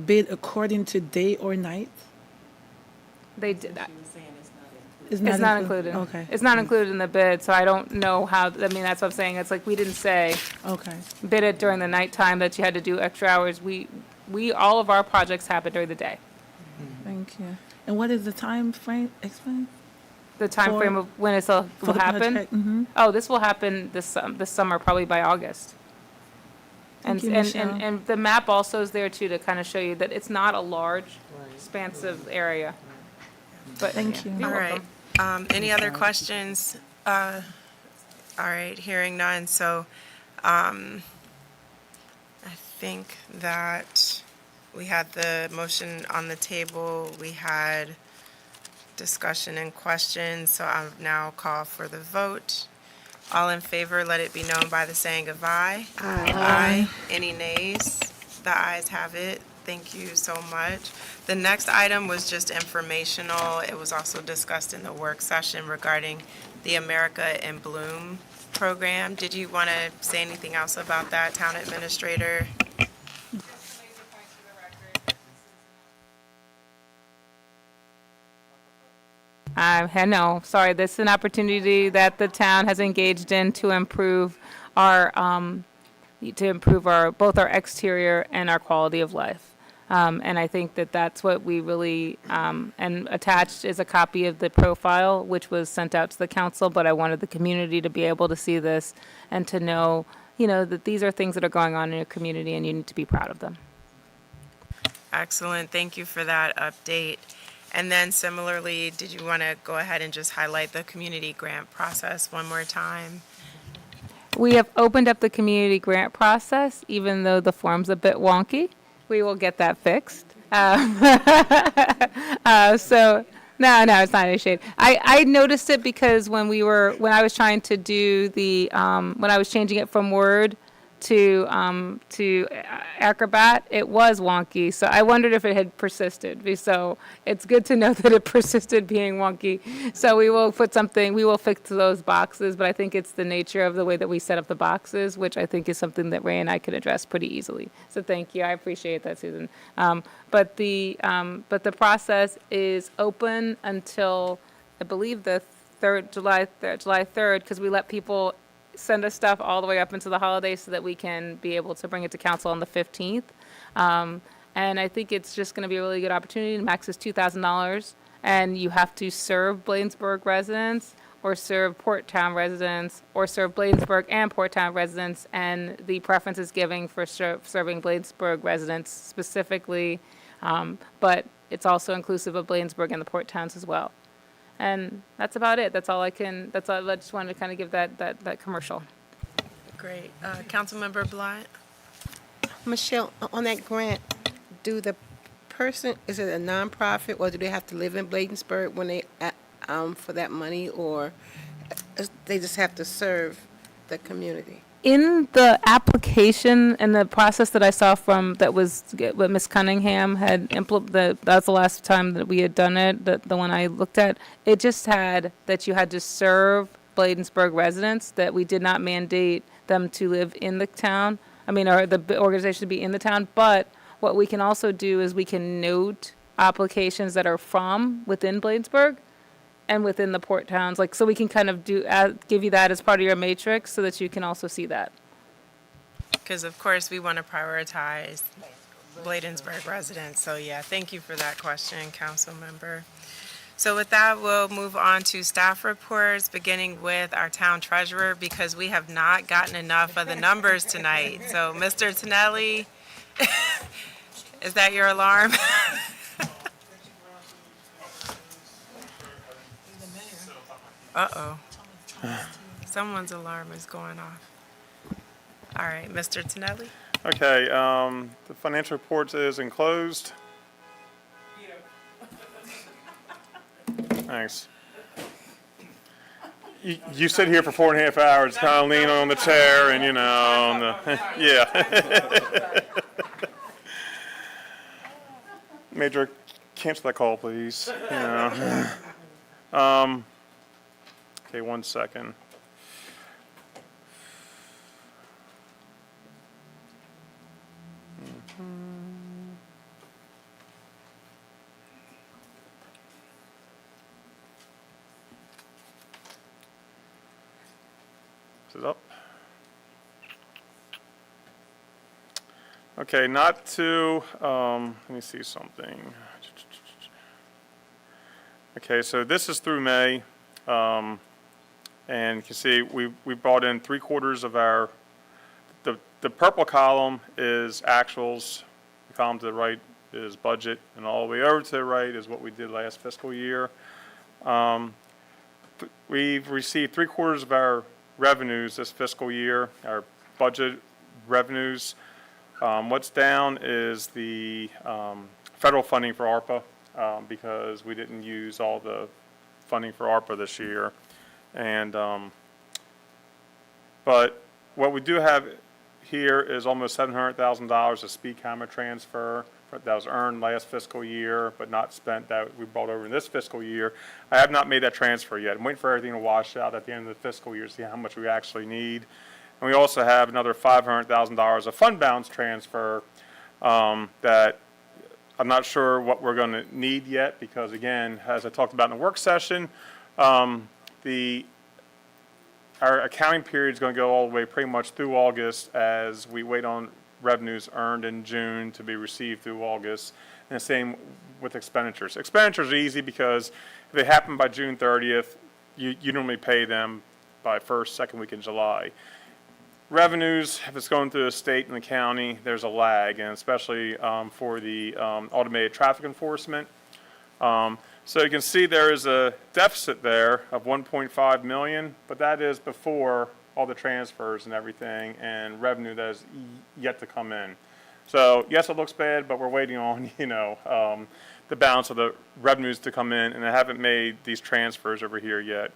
bid according to day or night? They did that. It's It's not included. Okay. It's not included in the bid, so I don't know how, that's what I'm saying. It's like, we didn't say Okay. bid it during the nighttime that you had to do extra hours. All of our projects happen during the day. Thank you. And what is the time frame? Explain. The time frame of when will the happen? project, mhm. Oh, this will happen this summer, probably by August. Thank you, And Michelle. the map also is there too, to kind of show you that it's not a large, expansive area. But Thank you. you're all right. welcome. Any other questions? All right, hearing none. So I think that we had the motion on the table. We had discussion and questions. So I'll now call for the vote. All in favor, let it be known by the saying of aye. Aye. Any nays? The ayes have it. Thank you so much. The next item was just informational. It was also discussed in the work session regarding the America in Bloom program. Did you want to say anything else about that, Town Administrator? No, sorry, this is an opportunity that the town has engaged in to improve both our exterior and our quality of life. And I think that that's what we really, and attached is a copy of the profile, which was sent out to the council, but I wanted the community to be able to see this and to know, that these are things that are going on in your community and you need to be proud of them. Excellent. Thank you for that update. And then similarly, did you want to go ahead and just highlight the community grant process one more time? We have opened up the community grant process, even though the form's a bit wonky. We will get that fixed. So, no, it's not a shade. I noticed it because when I was trying to do when I was changing it from Word to Acrobat, it was wonky. So I wondered if it had persisted. So it's good to know that it persisted being wonky. So we will fix those boxes, but I think it's the nature of the way that we set up the boxes, which I think is something that Ray and I could address pretty easily. So thank you. I appreciate that, Susan. But the process is open until, I believe, the July 3rd, because we let people send us stuff all the way up into the holidays so that we can be able to bring it to council on the 15th. And I think it's just going to be a really good opportunity. The max is $2,000, and you have to serve Bladensburg residents or serve Port Town residents or serve Bladensburg and Port Town residents, and the preference is giving for serving Bladensburg residents specifically, but it's also inclusive of Bladensburg and the Port Towns as well. And that's about it. That's all I just wanted to kind of give that commercial. Great. Councilmember Blunt? Michelle, on that grant, do the person, is it a nonprofit, or do they have to live in Bladensburg when they, for that money, or they just have to serve the community? In the application and the process that I saw that was what Ms. Cunningham had that's the last time that we had done it, the one I looked at, it just had that you had to serve Bladensburg residents, that we did not mandate them to live in the town, or the organization to be in the town, but what we can also do is we can note applications that are from within Bladensburg and within the port towns, so we can kind of give you that as part of your matrix so that you can also see that. Because of course we want to prioritize Bladensburg residents. So yeah, thank you for that question, council member. So with that, we'll move on to staff reports, beginning with our town treasurer, because we have not gotten enough of the numbers tonight. So Mr. Tonelli, is that your alarm? Uh-oh. Someone's alarm is going off. All right, Mr. Tonelli? Okay, the financial report is enclosed. Thanks. You sit here for 4.5 hours, kind of lean on the chair and, yeah. Major, cancel that call, please. Okay, 1 second. Is it up? Okay, not to, let me see something. Okay, so this is through May. And you can see we brought in 3/4 of our, the purple column is actuals, the column to the right is budget, and all the way over to the right is what we did last fiscal year. We've received 3/4 of our revenues this fiscal year, our budget revenues. What's down is the federal funding for ARPA, because we didn't use all the funding for ARPA this year. And but what we do have here is almost $700,000 of speed camera transfer that was earned last fiscal year but not spent, that we brought over in this fiscal year. I have not made that transfer yet. I'm waiting for everything to wash out at the end of the fiscal year to see how much we actually need. And we also have another $500,000 of fund balance transfer that I'm not sure what we're going to need yet, because again, as I talked about in the work session, our accounting period is going to go all the way pretty much through August, as we wait on revenues earned in June to be received through August. And the same with expenditures. Expenditures are easy because if they happen by June 30th, you normally pay them by first, second week in July. Revenues, if it's going through the state and the county, there's a lag, and especially for the automated traffic enforcement. So you can see there is a deficit there of 1.5 million, but that is before all the transfers and everything and revenue that is yet to come in. So yes, it looks bad, but we're waiting on, the balance of the revenues to come in, and I haven't made these transfers over here yet,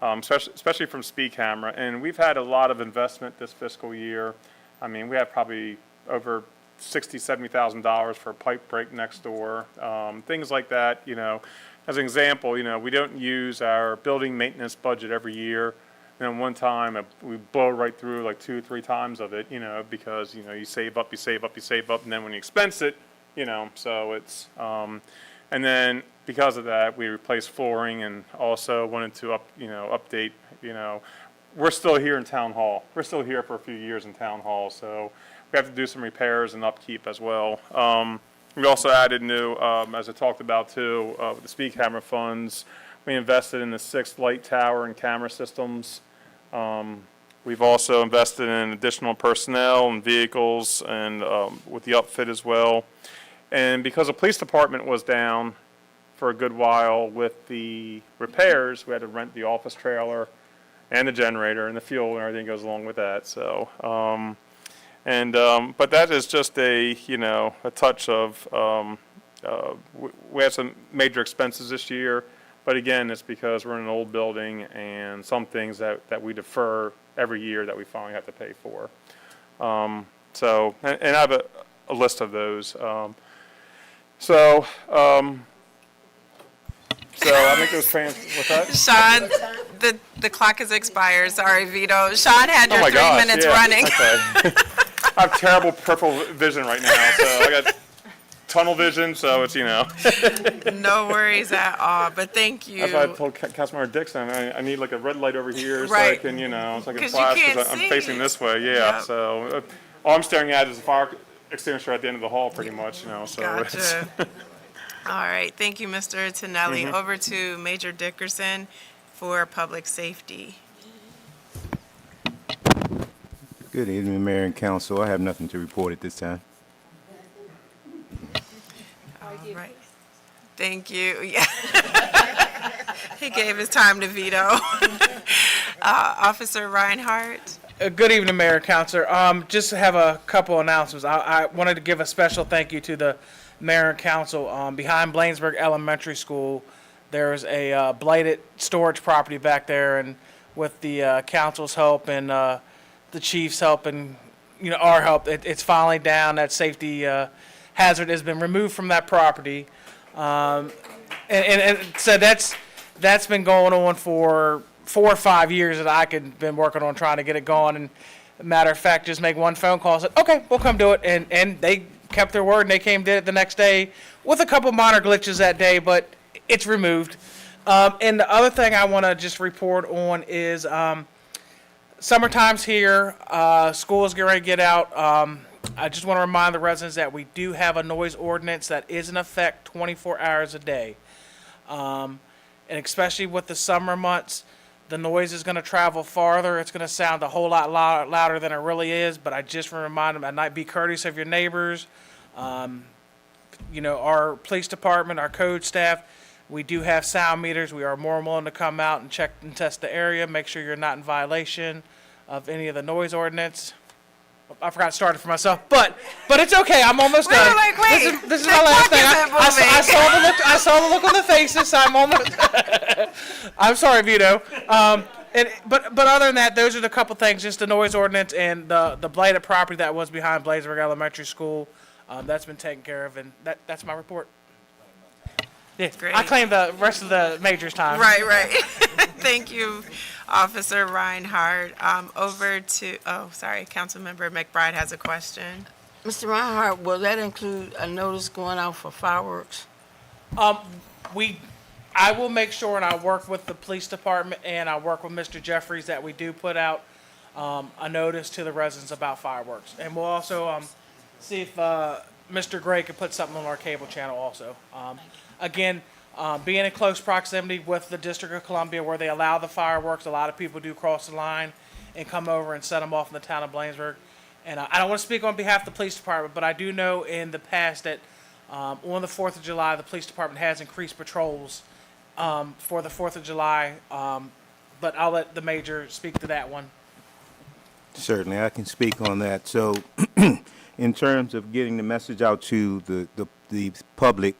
especially from speed camera. And we've had a lot of investment this fiscal year. I mean, we have probably over $60,000-$70,000 for a pipe break next door, things like that, you know. As an example, you know, we don't use our building maintenance budget every year. And then one time, we blow right through like 2 or 3 times of it, you know, because, you know, you save up, you save up, you save up, and then when you expense it, you know, so it's, and then because of that, we replaced flooring and also wanted to update, you know, we're still here in Town Hall. We're still here for a few years in Town Hall, so we have to do some repairs and upkeep as well. We also added new, as I talked about too, with the speed camera funds. We invested in the 6th light tower and camera systems. We've also invested in additional personnel and vehicles and with the upfit as well. And because the police department was down for a good while with the repairs, we had to rent the office trailer and the generator and the fuel and everything goes along with that. So, but that is just a touch of, we had some major expenses this year, but again, it's because we're in an old building and some things that we defer every year that we finally have to pay for. So I have a list of those. So I think those what's that? Sean, the clock has expired. Sorry, Vito. Sean had your 3 minutes running. Okay. I have terrible peripheral vision right now, so I got tunnel vision, so it's, No worries at all, but thank you. That's why I told Councilmember Dixon, I need like a red light over here so Right. I can, so I can 'Cause you flash can't because I'm see. facing this way, yeah. Yep. So all I'm staring at is the fire extinguisher at the end of the hall pretty much, so it's. Gotcha. All right, thank you, Mr. Tonelli. Mm-hmm. Over to Major Dickerson for Public Safety. Good evening, Mayor and Council. I have nothing to report at this time. All right. Thank you. Yeah. He gave his time to Vito. Officer Reinhardt. Good evening, Mayor and Councilor. Just have a couple announcements. I wanted to give a special thank you to the Mayor and Council. Behind Bladensburg Elementary School, there's a blighted storage property back there, and with the council's help and the chief's help and our help, it's finally down. That safety hazard has been removed from that property, and so that's been going on for 4 or 5 years that I could been working on trying to get it going. And matter of fact, just make one phone call, said, okay, we'll come do it. And they kept their word and they came, did it the next day with a couple minor glitches that day, but it's removed. And the other thing I want to just report on is summertime's here. School is getting ready to get out. I just want to remind the residents that we do have a noise ordinance that is in effect 24 hours a day. And especially with the summer months, the noise is going to travel farther. It's going to sound a whole lot louder than it really is. But I just want to remind them at night, be courteous of your neighbors. Our police department, our code staff, we do have sound meters. We are more than willing to come out and check and test the area, make sure you're not in violation of any of the noise ordinance. I forgot to start it for myself, but it's okay. I'm almost We were done. like, wait, this is the my last clock thing. isn't I saw the look on the faces. So I'm almost. I'm sorry, Vito. But other than that, those are the couple things. Just the noise ordinance and the blighted property that was behind Bladensburg Elementary School. That's been taken care of, and that's my report. Yeah, Great. I claim the rest of the major's time. Right. Thank you, Officer Reinhardt. Over to, Councilmember McBride has a question. Mr. Reinhardt, will that include a notice going out for fireworks? I will make sure, and I work with the police department and I work with Mr. Jeffries, that we do put out a notice to the residents about fireworks. And we'll also see if Mr. Gray can put something on our cable channel also. Again, being in close proximity with the District of Columbia where they allow the fireworks, a lot of people do cross the line and come over and set them off in the town of Bladensburg. And I don't want to speak on behalf of the police department, but I do know in the past that on the 4th of July, the police department has increased patrols for the 4th of July. But I'll let the major speak to that one. Certainly, I can speak on that. So in terms of getting the message out to the public,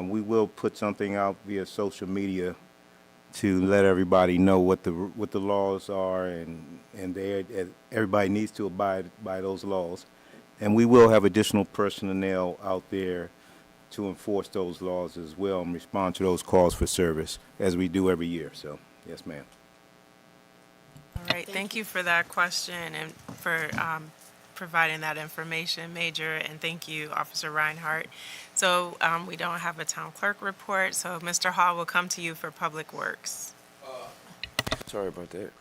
we will put something out via social media to let everybody know what the laws are, and everybody needs to abide by those laws. And we will have additional personnel out there to enforce those laws as well and respond to those calls for service as we do every year. So, yes, ma'am. All right, thank you for that question and for providing that information, Major, and thank you, Officer Reinhardt. So we don't have a town clerk report, so Mr. Hall will come to you for Public Works. Sorry about that.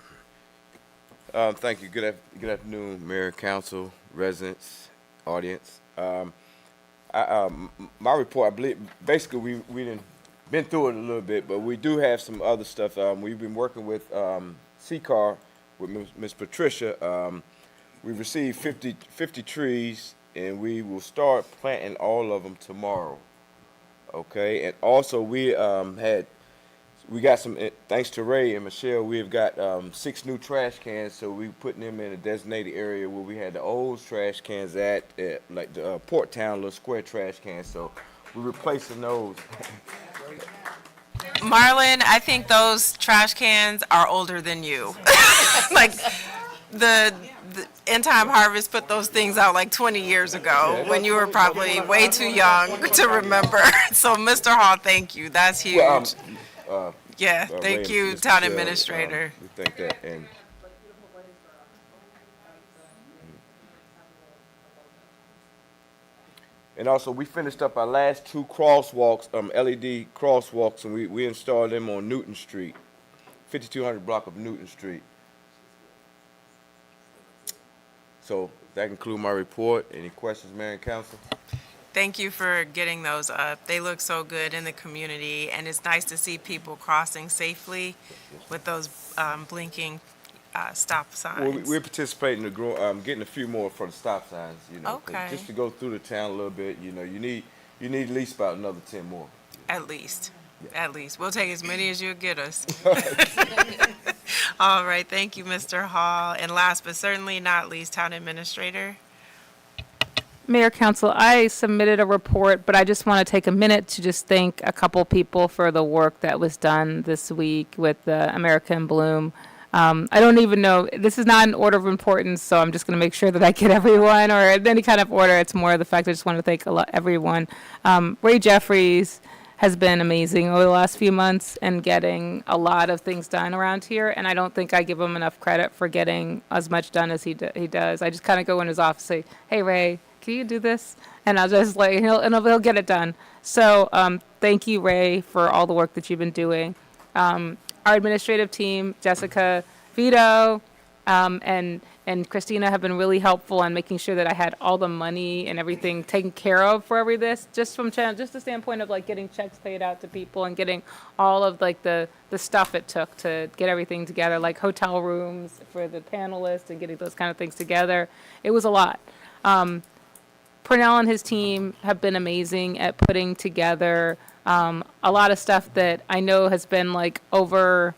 Thank you. Good afternoon, Mayor, Council, residents, audience. My report, I believe, basically we done been through it a little bit, but we do have some other stuff. We've been working with CCAR, with Ms. Patricia. We received 50 trees, and we will start planting all of them tomorrow. Okay, and also we got some, thanks to Ray and Michelle, we have got 6 new trash cans, so we putting them in a designated area where we had the old trash cans at like the Port Town little square trash cans, so we're replacing those. Marlon, I think those trash cans are older than you. Like, the In Time Harvest put those things out like 20 years ago when you were probably way too young to remember. So, Mr. Hall, thank you. That's huge. Yeah, thank Ray you, and Mr. Town Michelle, Administrator. we thank that, and also we finished up our last 2 crosswalks, LED crosswalks, and we installed them on Newton Street, 5200 block of Newton Street. So that concludes my report. Any questions, Mayor and Council? Thank you for getting those up. They look so good in the community, and it's nice to see people crossing safely with those blinking stop Well, signs. we're participating in getting a few more for the stop signs, you know. 'Cause Okay. just to go through the town a little bit, you know, you need at least about another 10 more. At least. At least. We'll take as many as you'll get us. All right, thank you, Mr. Hall. And last but certainly not least, Town Administrator. Mayor, Council, I submitted a report, but I just want to take a minute to just thank a couple people for the work that was done this week with the American Bloom. I don't even know, this is not an order of importance, so I'm just going to make sure that I get everyone or in any kind of order. It's more the fact I just want to thank everyone. Ray Jeffries has been amazing over the last few months and getting a lot of things done around here, and I don't think I give him enough credit for getting as much done as he does. I just kind of go in his office and say, hey, Ray, can you do this? And I'll just he'll get it done. So thank you, Ray, for all the work that you've been doing. Our administrative team, Jessica, Vito, and Christina have been really helpful on making sure that I had all the money and everything taken care of for this, just the standpoint of like getting checks paid out to people and getting all of like the stuff it took to get everything together, like hotel rooms for the panelists and getting those kind of things together. It was a lot. Purnell and his team have been amazing at putting together a lot of stuff that I know has been like over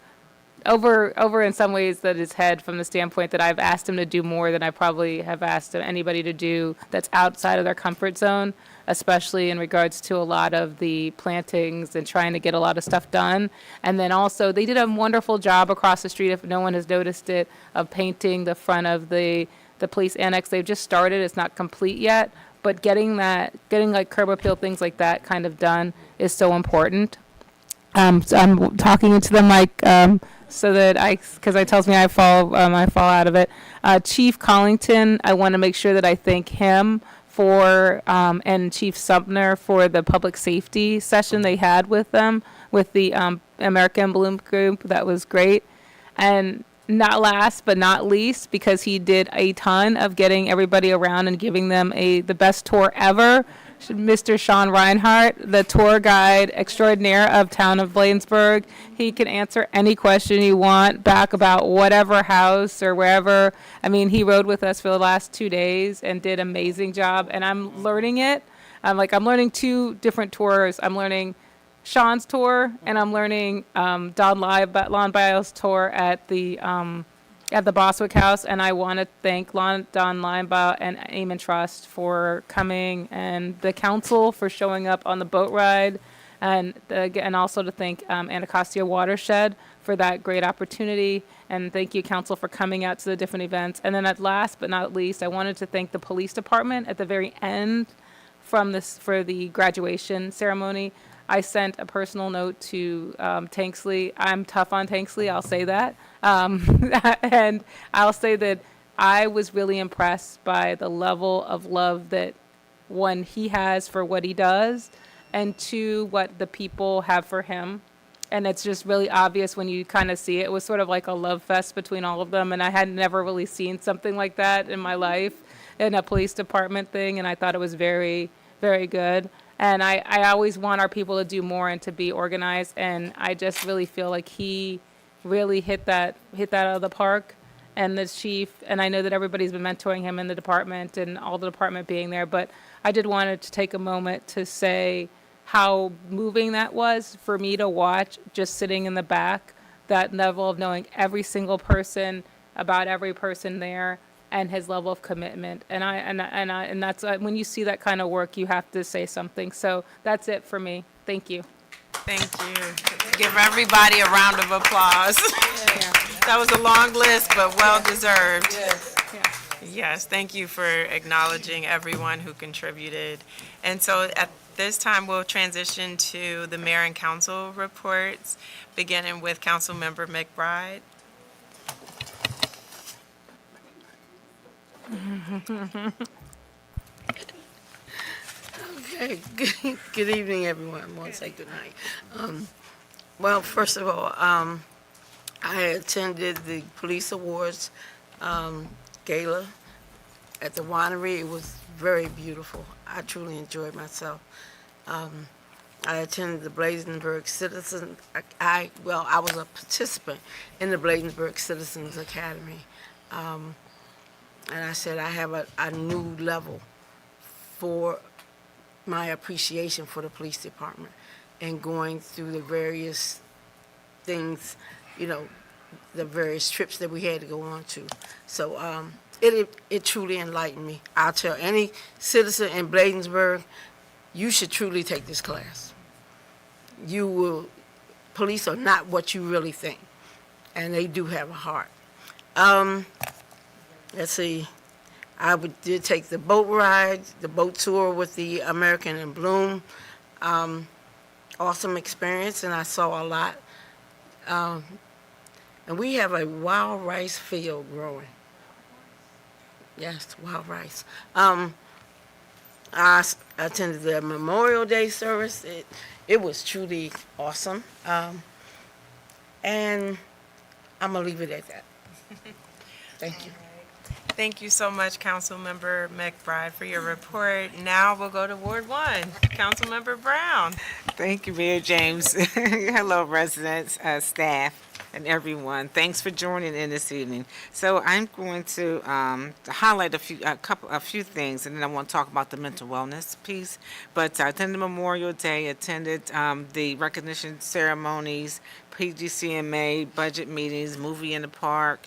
in some ways that his head, from the standpoint that I've asked him to do more than I probably have asked anybody to do that's outside of their comfort zone, especially in regards to a lot of the plantings and trying to get a lot of stuff done. And then also they did a wonderful job across the street, if no one has noticed it, of painting the front of the police annex. They've just started, it's not complete yet, but getting like curb appeal, things like that kind of done is so important. So I'm talking into the mic so that because it tells me I fall out of it. Chief Collington, I want to make sure that I thank him for and Chief Sumner for the public safety session they had with them, with the American Bloom group. That was great. And not last but not least, because he did a ton of getting everybody around and giving them the best tour ever, Mr. Sean Reinhardt, the tour guide extraordinaire of Town of Bladensburg. He can answer any question you want back about whatever house or wherever. I mean, he rode with us for the last 2 days and did an amazing job, and I'm learning it. I'm learning 2 different tours. I'm learning Sean's tour, and I'm learning Don Linebaug's tour at the Boswick House, and I want to thank Don Linebaugh and Amen Trust for coming, and the council for showing up on the boat ride. And again, also to thank Anacostia Watershed for that great opportunity. And thank you, council, for coming out to the different events. And then at last but not least, I wanted to thank the police department at the very end for the graduation ceremony. I sent a personal note to Tanksley. I'm tough on Tanksley, I'll say that. And I'll say that I was really impressed by the level of love that, one, he has for what he does, and two, what the people have for him. And it's just really obvious when you kind of see it. It was sort of like a love fest between all of them, and I had never really seen something like that in my life in a police department thing, and I thought it was very, very good. And I always want our people to do more and to be organized, and I just really feel like he really hit that out of the park. And the chief, and I know that everybody's been mentoring him in the department and all the department being there, but I did wanted to take a moment to say how moving that was for me to watch, just sitting in the back, that level of knowing every single person, about every person there, and his level of commitment. And that's when you see that kind of work, you have to say something. So that's it for me. Thank you. Thank you. Give everybody a round of applause. That was a long list, but well-deserved. Yes, thank you for acknowledging everyone who contributed. And so at this time, we'll transition to the mayor and council reports, beginning with Councilmember McBride. Okay, good evening, everyone. I want to say good night. Well, first of all, I attended the police awards gala at the winery. It was very beautiful. I truly enjoyed myself. I attended the Bladensburg Citizens. I was a participant in the Bladensburg Citizens Academy, and I said I have a new level for my appreciation for the police department and going through the various things, the various trips that we had to go on to. So it truly enlightened me. I'll tell any citizen in Bladensburg, you should truly take this class. Police are not what you really think, and they do have a heart. Let's see. Did take the boat ride, the boat tour with the American in Bloom. Awesome experience, and I saw a lot. And we have a wild rice field growing. Yes, wild rice. I attended the Memorial Day service. It was truly awesome. And I'm going to leave it at that. Thank you. Thank you so much, Councilmember McBride, for your report. Now we'll go to Ward 1, Councilmember Brown. Thank you, Mayor James. Hello, residents, staff, and everyone. Thanks for joining in this evening. So I'm going to highlight a few things, and then I want to talk about the mental wellness piece. But I attended Memorial Day, attended the recognition ceremonies, PGCMA, budget meetings, movie in the park,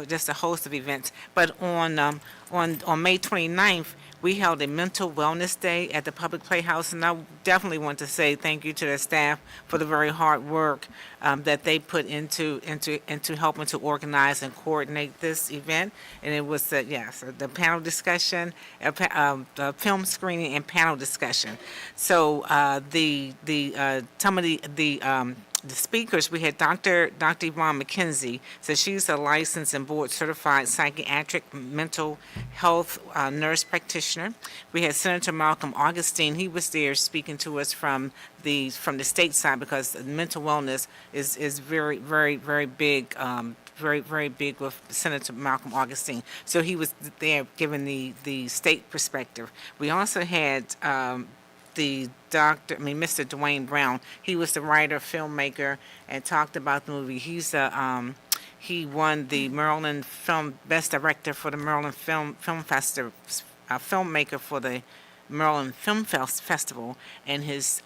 just a host of events. But on May 29th, we held a mental wellness day at the Public Playhouse, and I definitely want to say thank you to the staff for the very hard work that they put into helping to organize and coordinate this event. And it was the panel discussion, the film screening, and panel discussion. So some of the speakers, we had Dr. Yvonne McKenzie. So she's a licensed and board certified psychiatric mental health nurse practitioner. We had Senator Malcolm Augustine. He was there speaking to us from the state side, because mental wellness is very, very, very big. Very, very big with Senator Malcolm Augustine. So he was there giving the state perspective. We also had Mr. Dwayne Brown. He was the writer, filmmaker, and talked about the movie. He won the Maryland Best Director for the Maryland Film Festival, filmmaker for the Maryland Film Festival, and his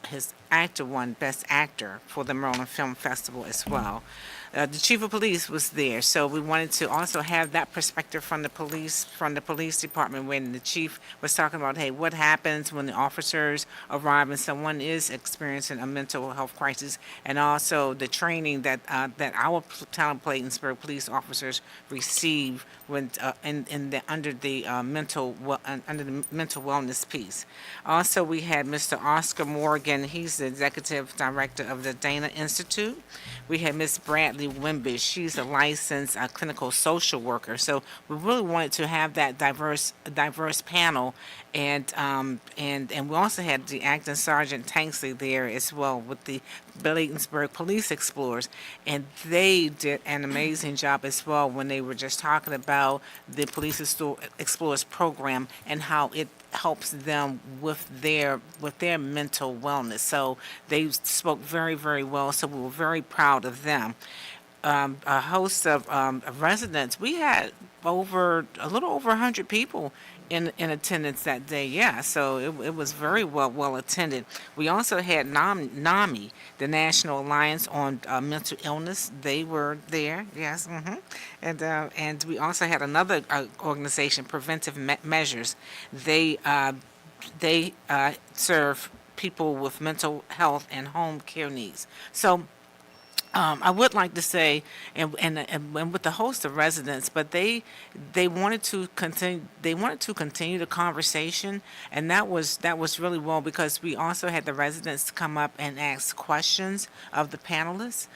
actor won Best Actor for the Maryland Film Festival as well. the chief of police was there, so we wanted to also have that perspective from the police department, when the chief was talking about, hey, what happens when the officers arrive and someone is experiencing a mental health crisis, and also the training that our town of Bladensburg police officers receive when under the mental wellness piece. Also, we had Mr. Oscar Morgan. He's the executive director of the Dana Institute. We had Miss Bradley Wimbish. She's a licensed clinical social worker. So we really wanted to have that diverse panel, and we also had the acting Sergeant Tanksley there as well with the Bladensburg Police Explorers, and they did an amazing job as well when they were just talking about the Police Explorers program and how it helps them with their mental wellness. So they spoke very, very well. So we were very proud of them. A host of residents. We had a little over 100 people in attendance that day. Yeah, so it was very well attended. We also had NAMI, the National Alliance on Mental Illness. They were there. Yes, and we also had another organization, Preventive Measures. They serve people with mental health and home care needs. So I would like to say, and with the host of residents, but they wanted to continue. They wanted to continue the conversation, and that was really well, because we also had the residents come up and ask questions of the panelists.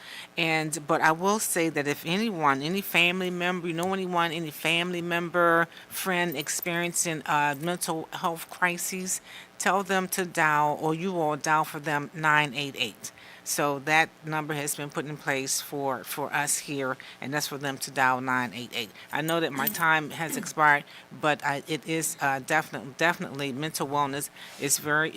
But I will say that if anyone, any family member, any family member, friend experiencing mental health crises, tell them to dial, or you all dial for them, 988. So that number has been put in place for us here, and that's for them to dial 988. I know that my time has expired, but it is definitely mental wellness is very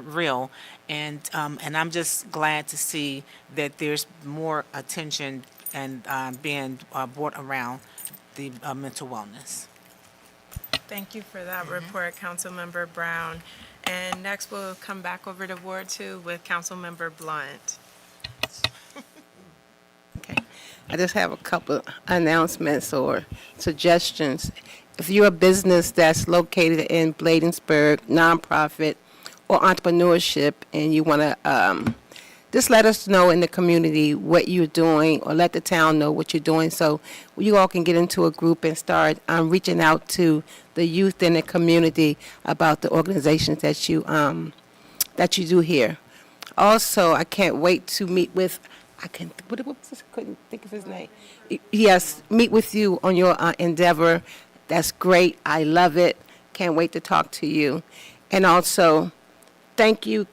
real, and I'm just glad to see that there's more attention and being brought around the mental wellness. Thank you for that report, Councilmember Brown. And next, we'll come back over to Ward 2 with Councilmember Blunt. Okay. I just have a couple announcements or suggestions. If you're a business that's located in Bladensburg, nonprofit or entrepreneurship, and you want to just let us know in the community what you're doing, or let the town know what you're doing, so you all can get into a group and start reaching out to the youth in the community about the organizations that you do here. Also, I can't wait to meet with, couldn't think of his name. Yes, meet with you on your endeavor. That's great. I love it. Can't wait to talk to you. And also, thank you,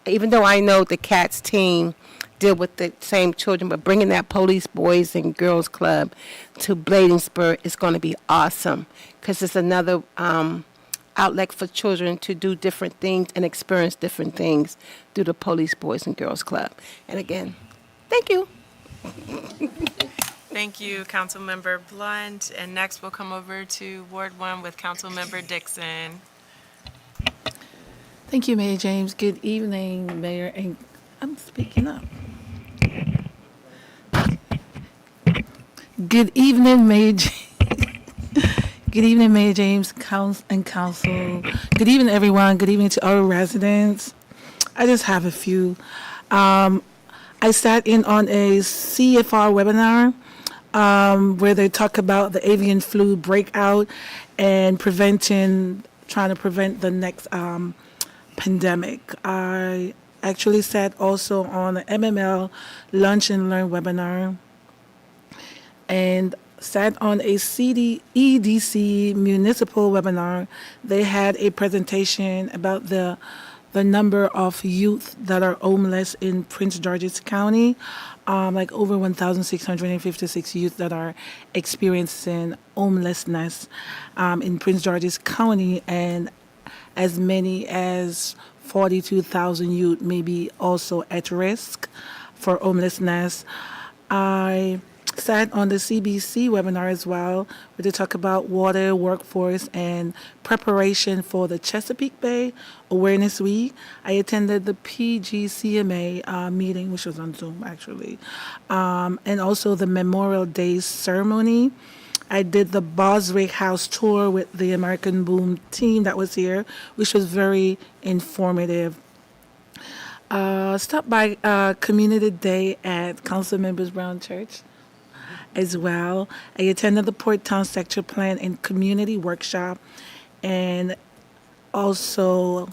even though I know the CATS team deal with the same children, but bringing that Police Boys and Girls Club to Bladensburg is going to be awesome, because it's another outlet for children to do different things and experience different things through the Police Boys and Girls Club. And again, thank you. Thank you, Councilmember Blunt. And next, we'll come over to Ward 1 with Councilmember Dixon. Thank you, Mayor James. Good evening, Mayor, and I'm speaking up. Good evening, Mayor. Good evening, Mayor James, and Council. Good evening, everyone. Good evening to our residents. I just have a few. I sat in on a CFR webinar where they talk about the avian flu breakout and trying to prevent the next pandemic. I actually sat also on the MML Lunch and Learn webinar, and sat on a EDC municipal webinar. They had a presentation about the number of youth that are homeless in Prince George's County, like over 1,656 youth that are experiencing homelessness in Prince George's County, and as many as 42,000 youth may be also at risk for homelessness. I sat on the CBC webinar as well, where they talk about water, workforce, and preparation for the Chesapeake Bay Awareness Week. I attended the PGCMA meeting, which was on Zoom actually, and also the Memorial Day ceremony. I did the Boswick House tour with the American Boom team that was here, which was very informative. Stopped by Community Day at Council Members Brown Church as well. I attended the Port Town Sector Plan and Community Workshop, and also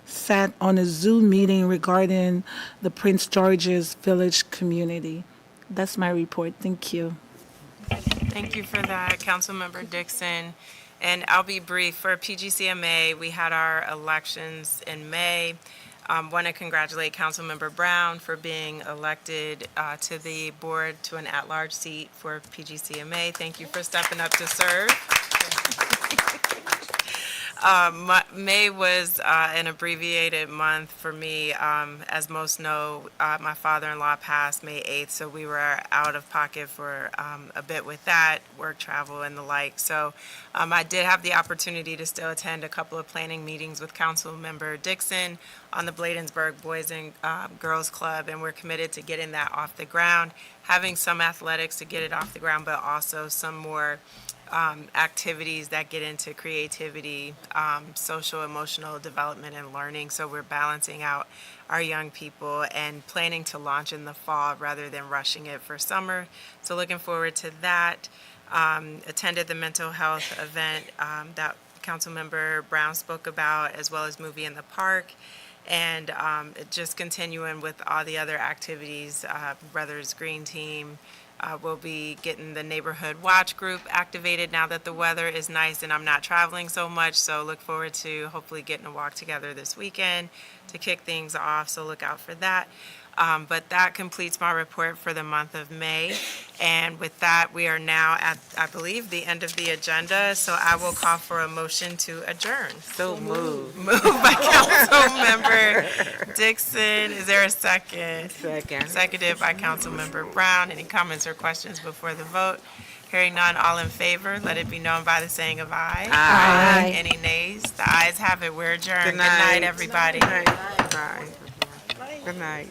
sat on a Zoom meeting regarding the Prince George's Village community. That's my report. Thank you. Thank you for that, Councilmember Dixon. And I'll be brief. For PGCMA, we had our elections in May. Want to congratulate Councilmember Brown for being elected to the board to an at-large seat for PGCMA. Thank you for stepping up to serve. May was an abbreviated month for me. As most know, my father-in-law passed May 8th, so we were out of pocket for a bit with that, work travel and the like. So I did have the opportunity to still attend a couple of planning meetings with Councilmember Dixon on the Bladensburg Boys and Girls Club, and we're committed to getting that off the ground, having some athletics to get it off the ground, but also some more activities that get into creativity, social, emotional development, and learning. So we're balancing out our young people and planning to launch in the fall rather than rushing it for summer. So looking forward to that. Attended the mental health event that Councilmember Brown spoke about, as well as Movie in the Park. And just continuing with all the other activities, Brothers Green Team. We'll be getting the neighborhood watch group activated now that the weather is nice and I'm not traveling so much. So look forward to hopefully getting a walk together this weekend to kick things off. So look out for that. But that completes my report for the month of May. And with that, we are now at, I believe, the end of the agenda. So I will call for a motion to adjourn. So moved. Moved by Councilmember Dixon. Is there a second? Second. Seconded by Councilmember Brown. Any comments or questions before the vote? Hearing none, all in favor, let it be known by the saying of aye. Aye. Any nays? The ayes have it. We're adjourned. Good night. Good night, everybody. Good night. Good night.